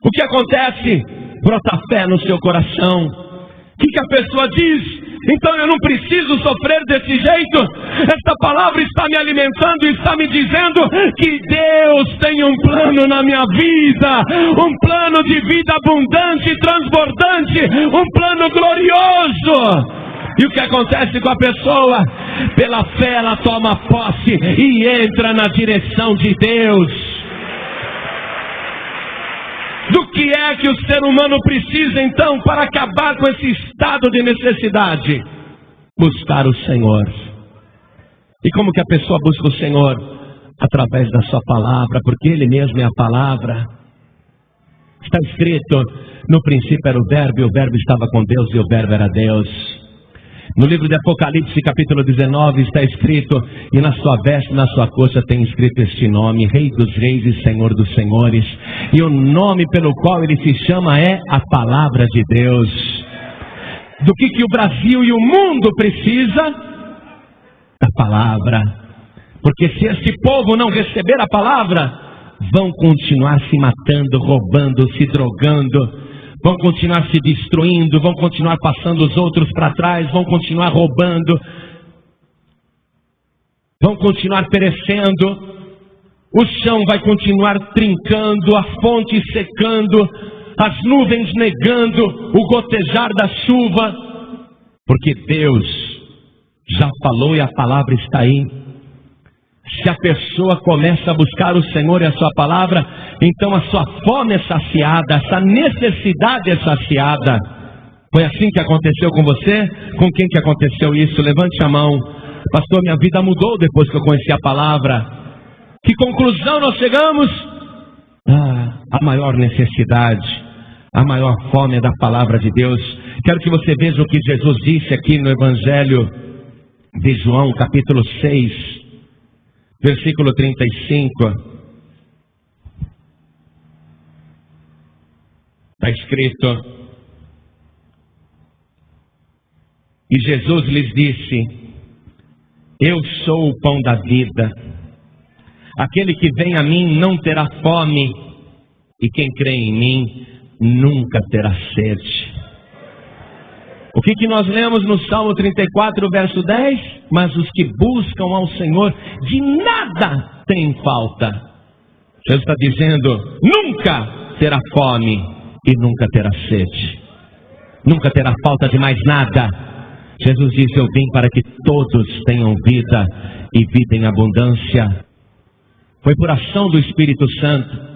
O que acontece? Brota fé no seu coração. O que a pessoa diz? Então eu não preciso sofrer desse jeito. Esta palavra está me alimentando e está me dizendo que Deus tem um plano na minha vida, um plano de vida abundante, transbordante, um plano glorioso. E o que acontece com a pessoa? Pela fé ela toma posse e entra na direção de Deus. Do que é que o ser humano precisa então para acabar com esse estado de necessidade? Buscar o Senhor. E como que a pessoa busca o Senhor? através da sua palavra, porque Ele mesmo é a palavra. Está escrito, no princípio era o Verbo, e o Verbo estava com Deus, e o Verbo era Deus. No livro de Apocalipse, capítulo 19, está escrito, e na sua veste, na sua coxa, tem escrito este nome, Rei dos Reis e Senhor dos Senhores. E o nome pelo qual Ele se chama é a Palavra de Deus. Do que o Brasil e o mundo precisa? Da palavra. Porque se este povo não receber a palavra, vão continuar se matando, roubando, se drogando, vão continuar se destruindo, vão continuar passando os outros para trás, vão continuar roubando, vão continuar perecendo, o chão vai continuar trincando, a fonte secando, as nuvens negando o gotejar da chuva, porque Deus já falou e a palavra está aí. Se a pessoa começa a buscar o Senhor e a sua palavra, então a sua fome é saciada, essa necessidade é saciada. Foi assim que aconteceu com você? Com quem que aconteceu isso? Levante a mão. Pastor, minha vida mudou depois que eu conheci a palavra. Que conclusão nós chegamos? A maior necessidade, a maior fome é da palavra de Deus. Quero que você veja o que Jesus disse aqui no Evangelho de João, capítulo 6, versículo 35. Está escrito: e Jesus lhes disse: eu sou o pão da vida. Aquele que vem a mim não terá fome, e quem crê em mim nunca terá sede. O que nós lemos no Salmo 34, verso 10? Mas os que buscam ao Senhor de nada têm falta. Jesus está dizendo, nunca terá fome e nunca terá sede. Nunca terá falta de mais nada. Jesus diz, eu vim para que todos tenham vida e vida em abundância. Foi por ação do Espírito Santo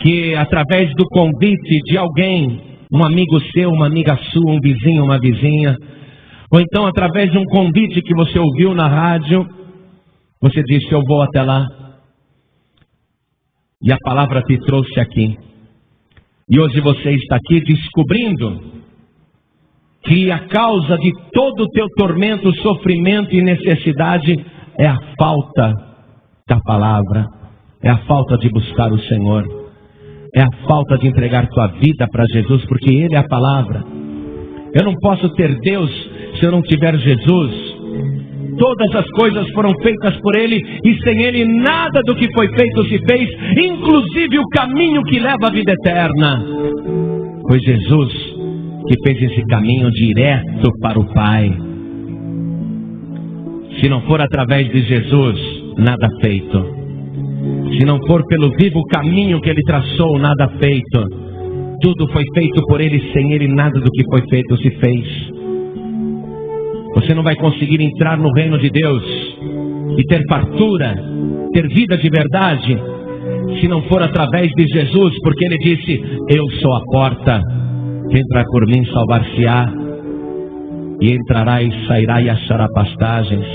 que, através do convite de alguém, um amigo seu, uma amiga sua, um vizinho, uma vizinha, ou então através de um convite que você ouviu na rádio, você disse, eu vou até lá. E a palavra te trouxe aqui. E hoje você está aqui descobrindo que a causa de todo o teu tormento, sofrimento e necessidade é a falta da palavra, é a falta de buscar o Senhor. É a falta de entregar tua vida para Jesus, porque Ele é a palavra. Eu não posso ter Deus se eu não tiver Jesus. Todas as coisas foram feitas por Ele, e sem Ele nada do que foi feito se fez, inclusive o caminho que leva à vida eterna. Foi Jesus que fez esse caminho direto para o Pai. Se não for através de Jesus, nada feito. Se não for pelo vivo caminho que Ele traçou, nada feito. Tudo foi feito por Ele, sem Ele nada do que foi feito se fez. Você não vai conseguir entrar no reino de Deus e ter fartura, ter vida de verdade, se não for através de Jesus, porque Ele disse, eu sou a porta, quem entrar por mim salvar-se-á, e entrará e sairá e achará pastagens.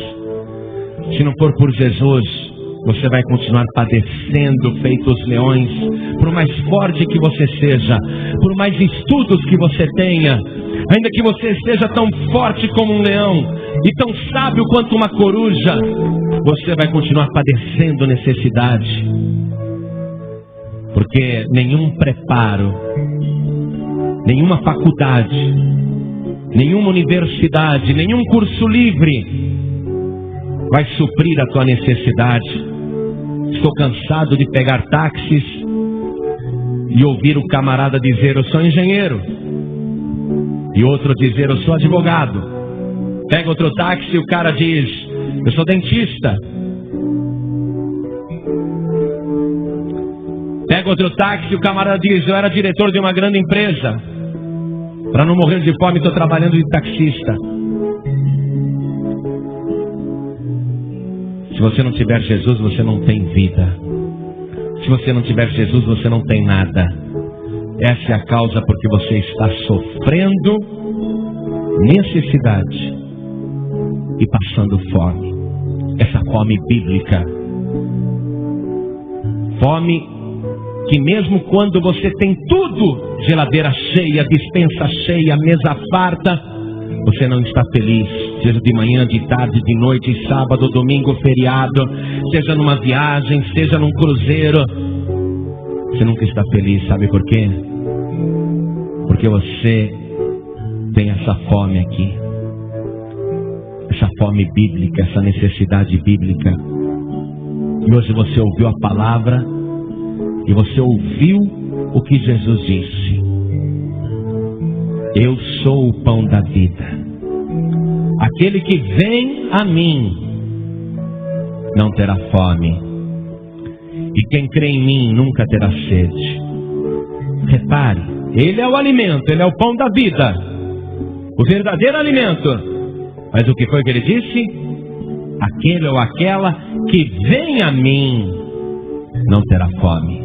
Se não for por Jesus, você vai continuar padecendo feito os leões. Por mais forte que você seja, por mais estudos que você tenha, ainda que você seja tão forte como um leão e tão sábio quanto uma coruja, você vai continuar padecendo necessidade. Porque nenhum preparo, nenhuma faculdade, nenhuma universidade, nenhum curso livre vai suprir a tua necessidade. Estou cansado de pegar táxis e ouvir o camarada dizer, eu sou engenheiro, e outro dizer, eu sou advogado. Pega outro táxi e o cara diz, eu sou dentista. Pega outro táxi e o camarada diz, eu era diretor de uma grande empresa. Para não morrer de fome, estou trabalhando de taxista. Se você não tiver Jesus, você não tem vida. Se você não tiver Jesus, você não tem nada. Essa é a causa porque você está sofrendo necessidade e passando fome. Essa fome bíblica, Fome que mesmo quando você tem tudo, geladeira cheia, despensa cheia, mesa farta, você não está feliz, seja de manhã, de tarde, de noite, sábado, domingo, feriado, seja numa viagem, seja num cruzeiro, você nunca está feliz, sabe por quê? Porque você tem essa fome aqui, essa fome bíblica, essa necessidade bíblica. E hoje você ouviu a palavra e você ouviu o que Jesus disse: eu sou o pão da vida. Aquele que vem a mim não terá fome, e quem crê em mim nunca terá sede. Repare, ele é o alimento, ele é o pão da vida, o verdadeiro alimento. Mas o que foi que ele disse? Aquele ou aquela que vem a mim não terá fome.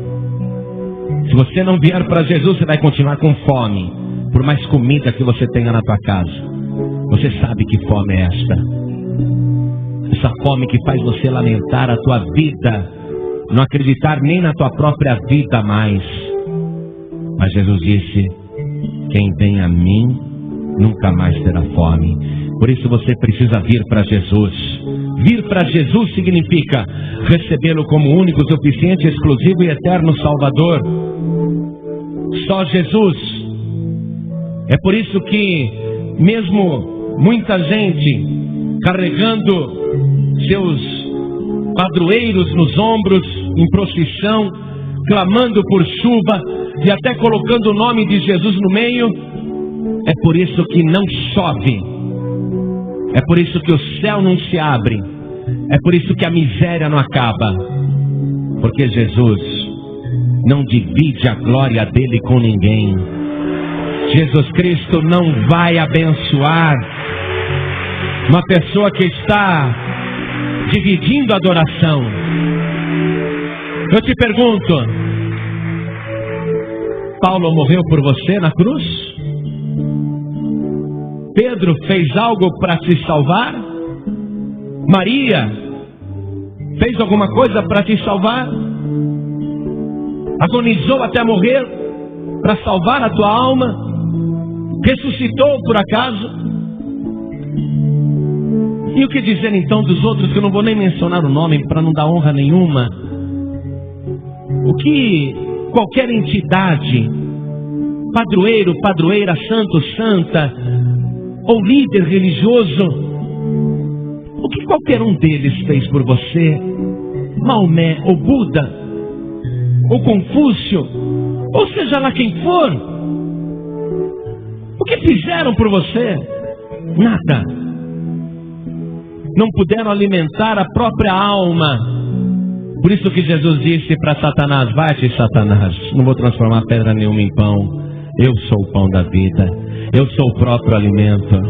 Se você não vier para Jesus, você vai continuar com fome, por mais comida que você tenha na tua casa. Você sabe que fome é esta? Essa fome que faz você lamentar a tua vida, não acreditar nem na tua própria vida mais. Mas Jesus disse: quem vem a mim nunca mais terá fome. Por isso você precisa vir para Jesus. Vir para Jesus significa recebê-lo como único, suficiente, exclusivo e eterno Salvador. Só Jesus. É por isso que mesmo muita gente carregando seus padroeiros nos ombros, em procissão, clamando por chuva e até colocando o nome de Jesus no meio, é por isso que não chove. É por isso que o céu não se abre. É por isso que a miséria não acaba. Porque Jesus não divide a glória dele com ninguém. Jesus Cristo não vai abençoar uma pessoa que está dividindo a adoração. Eu te pergunto, Paulo morreu por você na cruz? Pedro fez algo para te salvar? Maria fez alguma coisa para te salvar? Agonizou até morrer para salvar a tua alma? Ressuscitou por acaso? E o que dizer então dos outros, que eu não vou nem mencionar o nome para não dar honra nenhuma? O que qualquer entidade, padroeiro, padroeira, santo, santa, ou líder religioso, o que qualquer um deles fez por você, Maomé, ou Buda, ou Confúcio, ou seja lá quem for, o que fizeram por você? Nada. Não puderam alimentar a própria alma. Por isso que Jesus disse para Satanás: vai-te, Satanás, não vou transformar pedra nenhuma em pão. Eu sou o pão da vida. Eu sou o próprio alimento.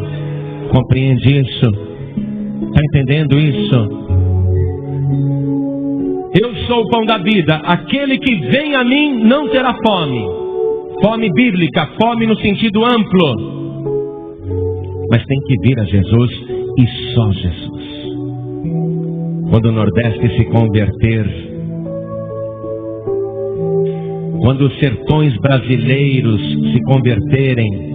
Compreende isso? Está entendendo isso? Eu sou o pão da vida. Aquele que vem a mim não terá fome. Fome bíblica, fome no sentido amplo. Mas tem que vir a Jesus e só Jesus. Quando o Nordeste se converter, quando os sertões brasileiros se converterem,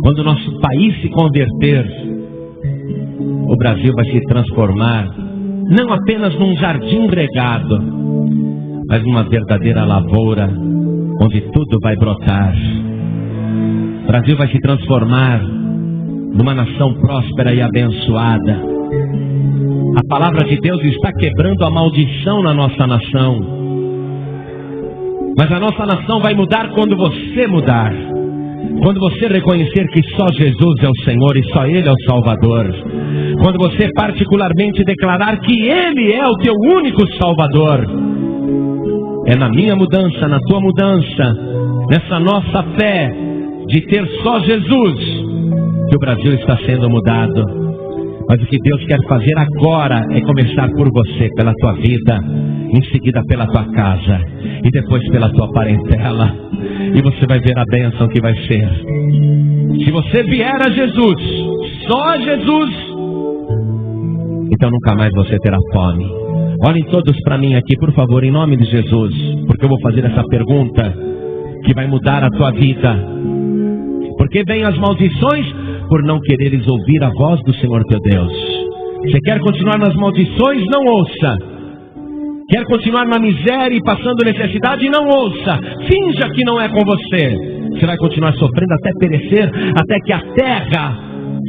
quando o nosso país se converter, o Brasil vai se transformar não apenas num jardim regado, mas numa verdadeira lavoura, onde tudo vai brotar. O Brasil vai se transformar numa nação próspera e abençoada. A palavra de Deus está quebrando a maldição na nossa nação. Mas a nossa nação vai mudar quando você mudar. Quando você reconhecer que só Jesus é o Senhor e só Ele é o Salvador. Quando você particularmente declarar que Ele é o teu único Salvador. É na minha mudança, na tua mudança, nessa nossa fé de ter só Jesus, que o Brasil está sendo mudado. Mas o que Deus quer fazer agora é começar por você, pela tua vida, em seguida pela tua casa e depois pela tua parentela. E você vai ver a bênção que vai ser. Se você vier a Jesus, só a Jesus, então nunca mais você terá fome. Olhem todos para mim aqui, por favor, em nome de Jesus, porque eu vou fazer essa pergunta que vai mudar a tua vida. Porque vêm as maldições por não quereres ouvir a voz do Senhor teu Deus. Você quer continuar nas maldições? Não ouça. Quer continuar na miséria e passando necessidade? Não ouça. Finja que não é com você. Você vai continuar sofrendo até perecer, até que a terra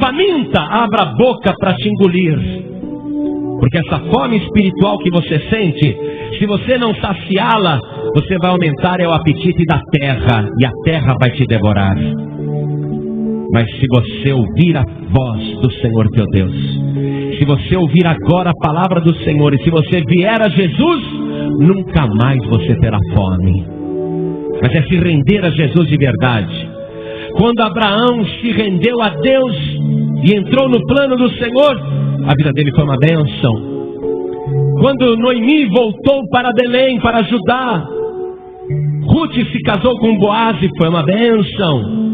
faminta abra a boca para te engolir. Porque essa fome espiritual que você sente, se você não saciá-la, você vai aumentar o apetite da terra, e a terra vai te devorar. Mas se você ouvir a voz do Senhor teu Deus, se você ouvir agora a palavra do Senhor, e se você vier a Jesus, nunca mais você terá fome. Mas é se render a Jesus de verdade. Quando Abraão se rendeu a Deus e entrou no plano do Senhor, a vida dele foi uma bênção. Quando Noemi voltou para Belém, para Judá, Ruth se casou com Boaz e foi uma bênção.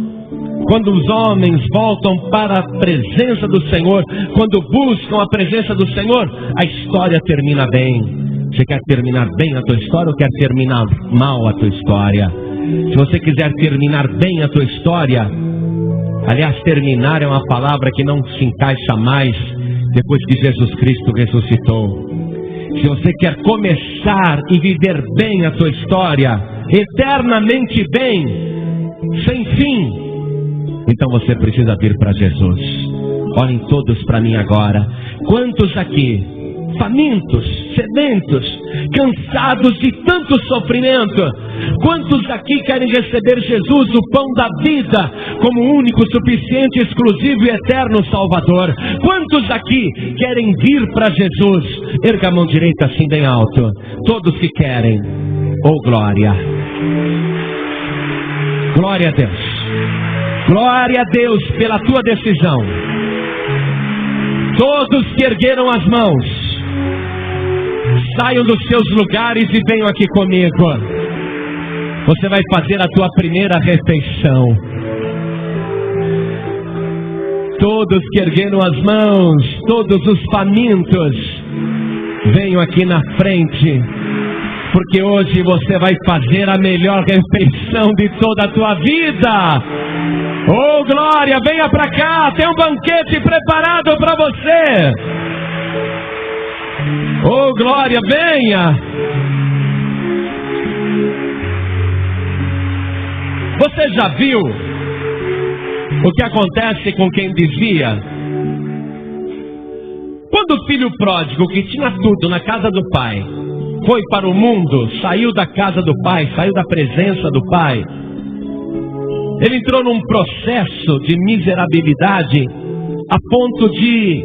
Quando os homens voltam para a presença do Senhor, quando buscam a presença do Senhor, a história termina bem. Você quer terminar bem a tua história ou quer terminar mal a tua história? Se você quiser terminar bem a tua história, aliás, terminar é uma palavra que não se encaixa mais depois que Jesus Cristo ressuscitou. Se você quer começar e viver bem a tua história, eternamente bem, sem fim, então você precisa vir para Jesus. Olhem todos para mim agora. Quantos aqui, famintos, sedentos, cansados de tanto sofrimento? Quantos aqui querem receber Jesus, o pão da vida, como único, suficiente, exclusivo e eterno Salvador? Quantos aqui querem vir para Jesus? Erga a mão direita assim bem alto. Todos que querem. Oh, glória! Glória a Deus! Glória a Deus pela tua decisão. Todos que ergueram as mãos, saiam dos seus lugares e venham aqui comigo. Você vai fazer a tua primeira refeição. Todos que ergueram as mãos, todos os famintos, venham aqui na frente, porque hoje você vai fazer a melhor refeição de toda a tua vida. Oh, glória, venha para cá, tem um banquete preparado para você. Oh, glória, venha. Você já viu o que acontece com quem desvia? Quando o filho pródigo, que tinha tudo na casa do pai, foi para o mundo, saiu da casa do pai, saiu da presença do pai, ele entrou num processo de miserabilidade a ponto de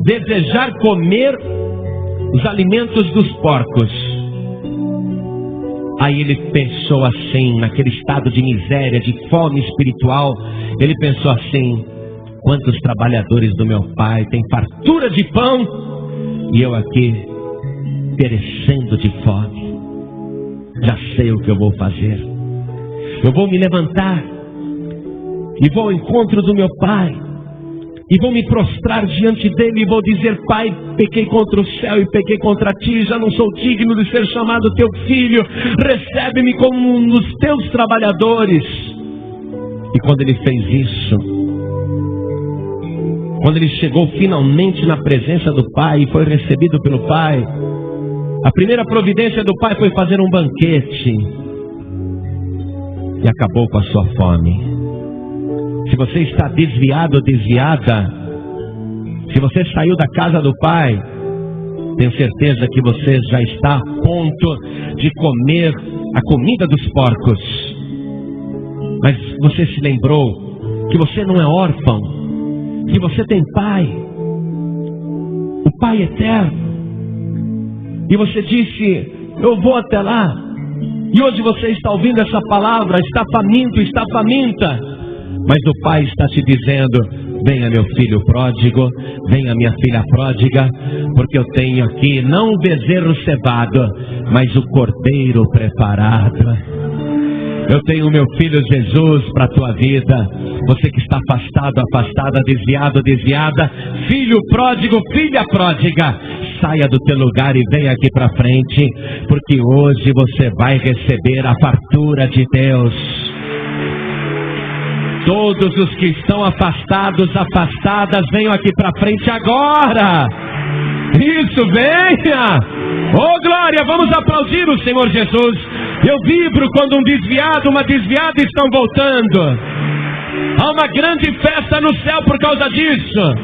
desejar comer os alimentos dos porcos. Aí ele pensou assim, naquele estado de miséria, de fome espiritual, ele pensou assim: quantos trabalhadores do meu pai têm fartura de pão e eu aqui perecendo de fome. Já sei o que eu vou fazer. Eu vou me levantar e vou ao encontro do meu pai e vou me prostrar diante dele e vou dizer: Pai, pequei contra o céu e pequei contra ti, já não sou digno de ser chamado teu filho, recebe-me como um dos teus trabalhadores. E quando ele fez isso, quando ele chegou finalmente na presença do pai e foi recebido pelo pai, a primeira providência do pai foi fazer um banquete e acabou com a sua fome. Se você está desviado ou desviada, se você saiu da casa do pai, tenho certeza que você já está a ponto de comer a comida dos porcos. Mas você se lembrou que você não é órfão, que você tem pai, o Pai eterno. E você disse: eu vou até lá. E hoje você está ouvindo essa palavra, está faminto, está faminta. Mas o Pai está te dizendo: venha meu filho pródigo, venha minha filha pródiga, porque eu tenho aqui não o bezerro cevado, mas o cordeiro preparado. Eu tenho o meu filho Jesus para a tua vida. Você que está afastado, afastada, desviado, desviada, filho pródigo, filha pródiga, saia do teu lugar e venha aqui para frente, porque hoje você vai receber a fartura de Deus. Todos os que estão afastados, afastadas, venham aqui para frente agora. Isso, venha! Oh glória, vamos aplaudir o Senhor Jesus. Eu vibro quando um desviado, uma desviada estão voltando. Há uma grande festa no céu por causa disso.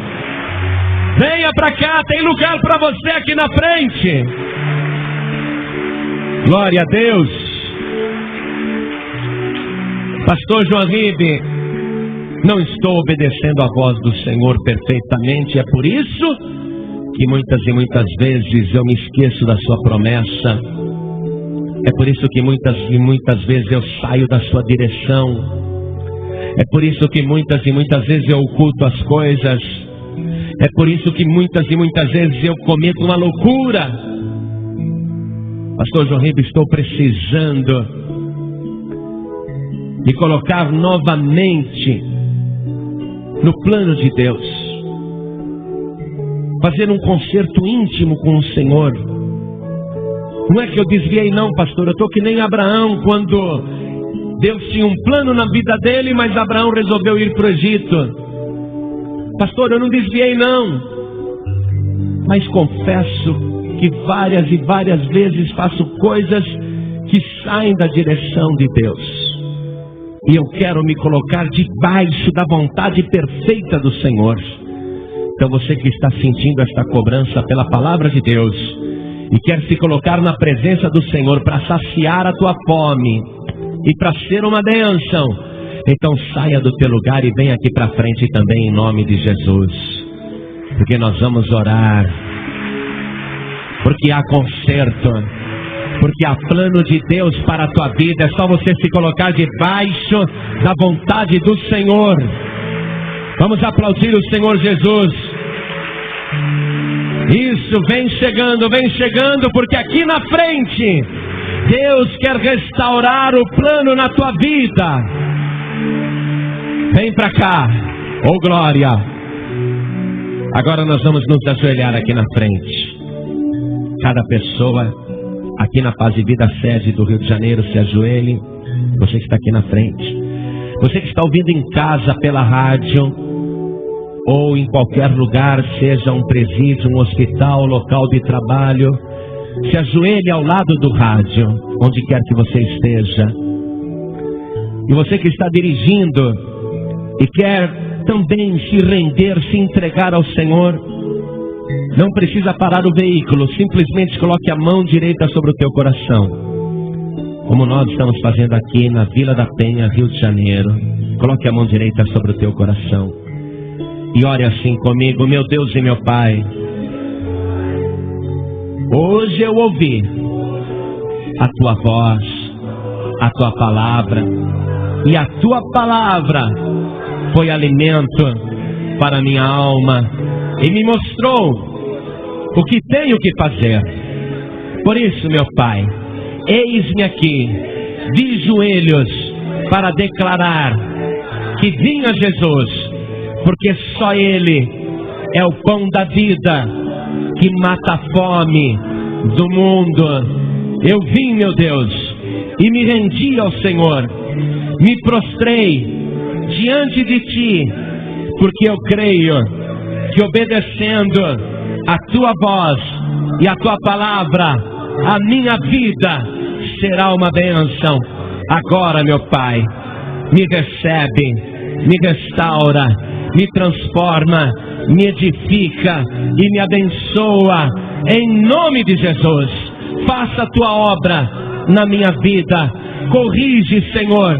Venha para cá, tem lugar para você aqui na frente. Glória a Deus. Pastor João Ribe, não estou obedecendo a voz do Senhor perfeitamente. É por isso que muitas e muitas vezes eu me esqueço da sua promessa. É por isso que muitas e muitas vezes eu saio da sua direção. É por isso que muitas e muitas vezes eu oculto as coisas. É por isso que muitas e muitas vezes eu cometo uma loucura. Pastor João Ribe, estou precisando de colocar novamente no plano de Deus, fazer um concerto íntimo com o Senhor. Não é que eu desviei não, pastor, eu estou que nem Abraão, quando Deus tinha um plano na vida dele, mas Abraão resolveu ir para o Egito. Pastor, eu não desviei não, mas confesso que várias e várias vezes faço coisas que saem da direção de Deus. E eu quero me colocar debaixo da vontade perfeita do Senhor. Então você que está sentindo esta cobrança pela palavra de Deus e quer se colocar na presença do Senhor para saciar a tua fome e para ser uma bênção, então saia do teu lugar e venha aqui para frente também em nome de Jesus. Porque nós vamos orar. Porque há conserto. Porque há plano de Deus para a tua vida. É só você se colocar debaixo da vontade do Senhor. Vamos aplaudir o Senhor Jesus. Isso, vem chegando, porque aqui na frente Deus quer restaurar o plano na tua vida. Vem para cá, oh glória. Agora nós vamos nos ajoelhar aqui na frente. Cada pessoa aqui na Paz e Vida sede do Rio de Janeiro se ajoelhe. Você que está aqui na frente, você que está ouvindo em casa pela rádio ou em qualquer lugar, seja um presídio, um hospital, local de trabalho, se ajoelhe ao lado do rádio, onde quer que você esteja. E você que está dirigindo e quer também se render, se entregar ao Senhor, não precisa parar o veículo, simplesmente coloque a mão direita sobre o teu coração, como nós estamos fazendo aqui na Vila da Penha, Rio de Janeiro. Coloque a mão direita sobre o teu coração e ore assim comigo. Meu Deus e meu Pai, hoje eu ouvi a tua voz, a tua palavra, e a tua palavra foi alimento para a minha alma e me mostrou o que tenho que fazer. Por isso, meu Pai, eis-me aqui de joelhos para declarar que vinha Jesus, porque só Ele é o pão da vida que mata a fome do mundo. Eu vim, meu Deus, e me rendi ao Senhor, me prostrei diante de Ti, porque eu creio que obedecendo a Tua voz e a Tua palavra, a minha vida será uma bênção. Agora, meu Pai, me recebe, me restaura, me transforma, me edifica e me abençoa, em nome de Jesus. Faça a tua obra na minha vida, corrige, Senhor,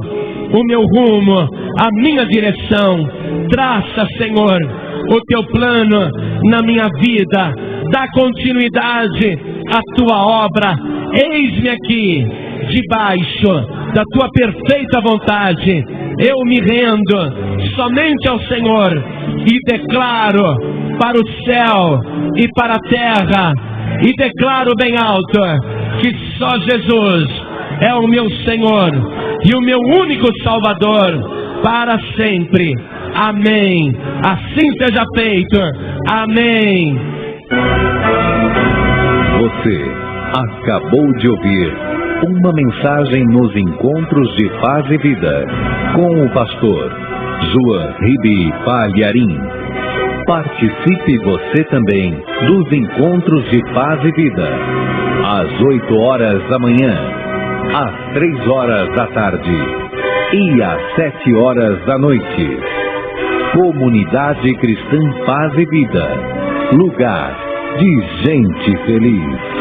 o meu rumo, a minha direção, traça, Senhor, o teu plano na minha vida, dá continuidade à tua obra. Eis-me aqui, debaixo da tua perfeita vontade, eu me rendo somente ao Senhor e declaro para o céu e para a terra, e declaro bem alto que só Jesus é o meu Senhor e o meu único Salvador. para sempre. Amém. Assim seja feito. Amém. Você acabou de ouvir uma mensagem nos Encontros de Paz e Vida, com o pastor João Ribe Palharim. Participe você também dos Encontros de Paz e Vida, às 8 horas da manhã, às 3 horas da tarde e às 7 horas da noite. Comunidade Cristã Paz e Vida, lugar de gente feliz.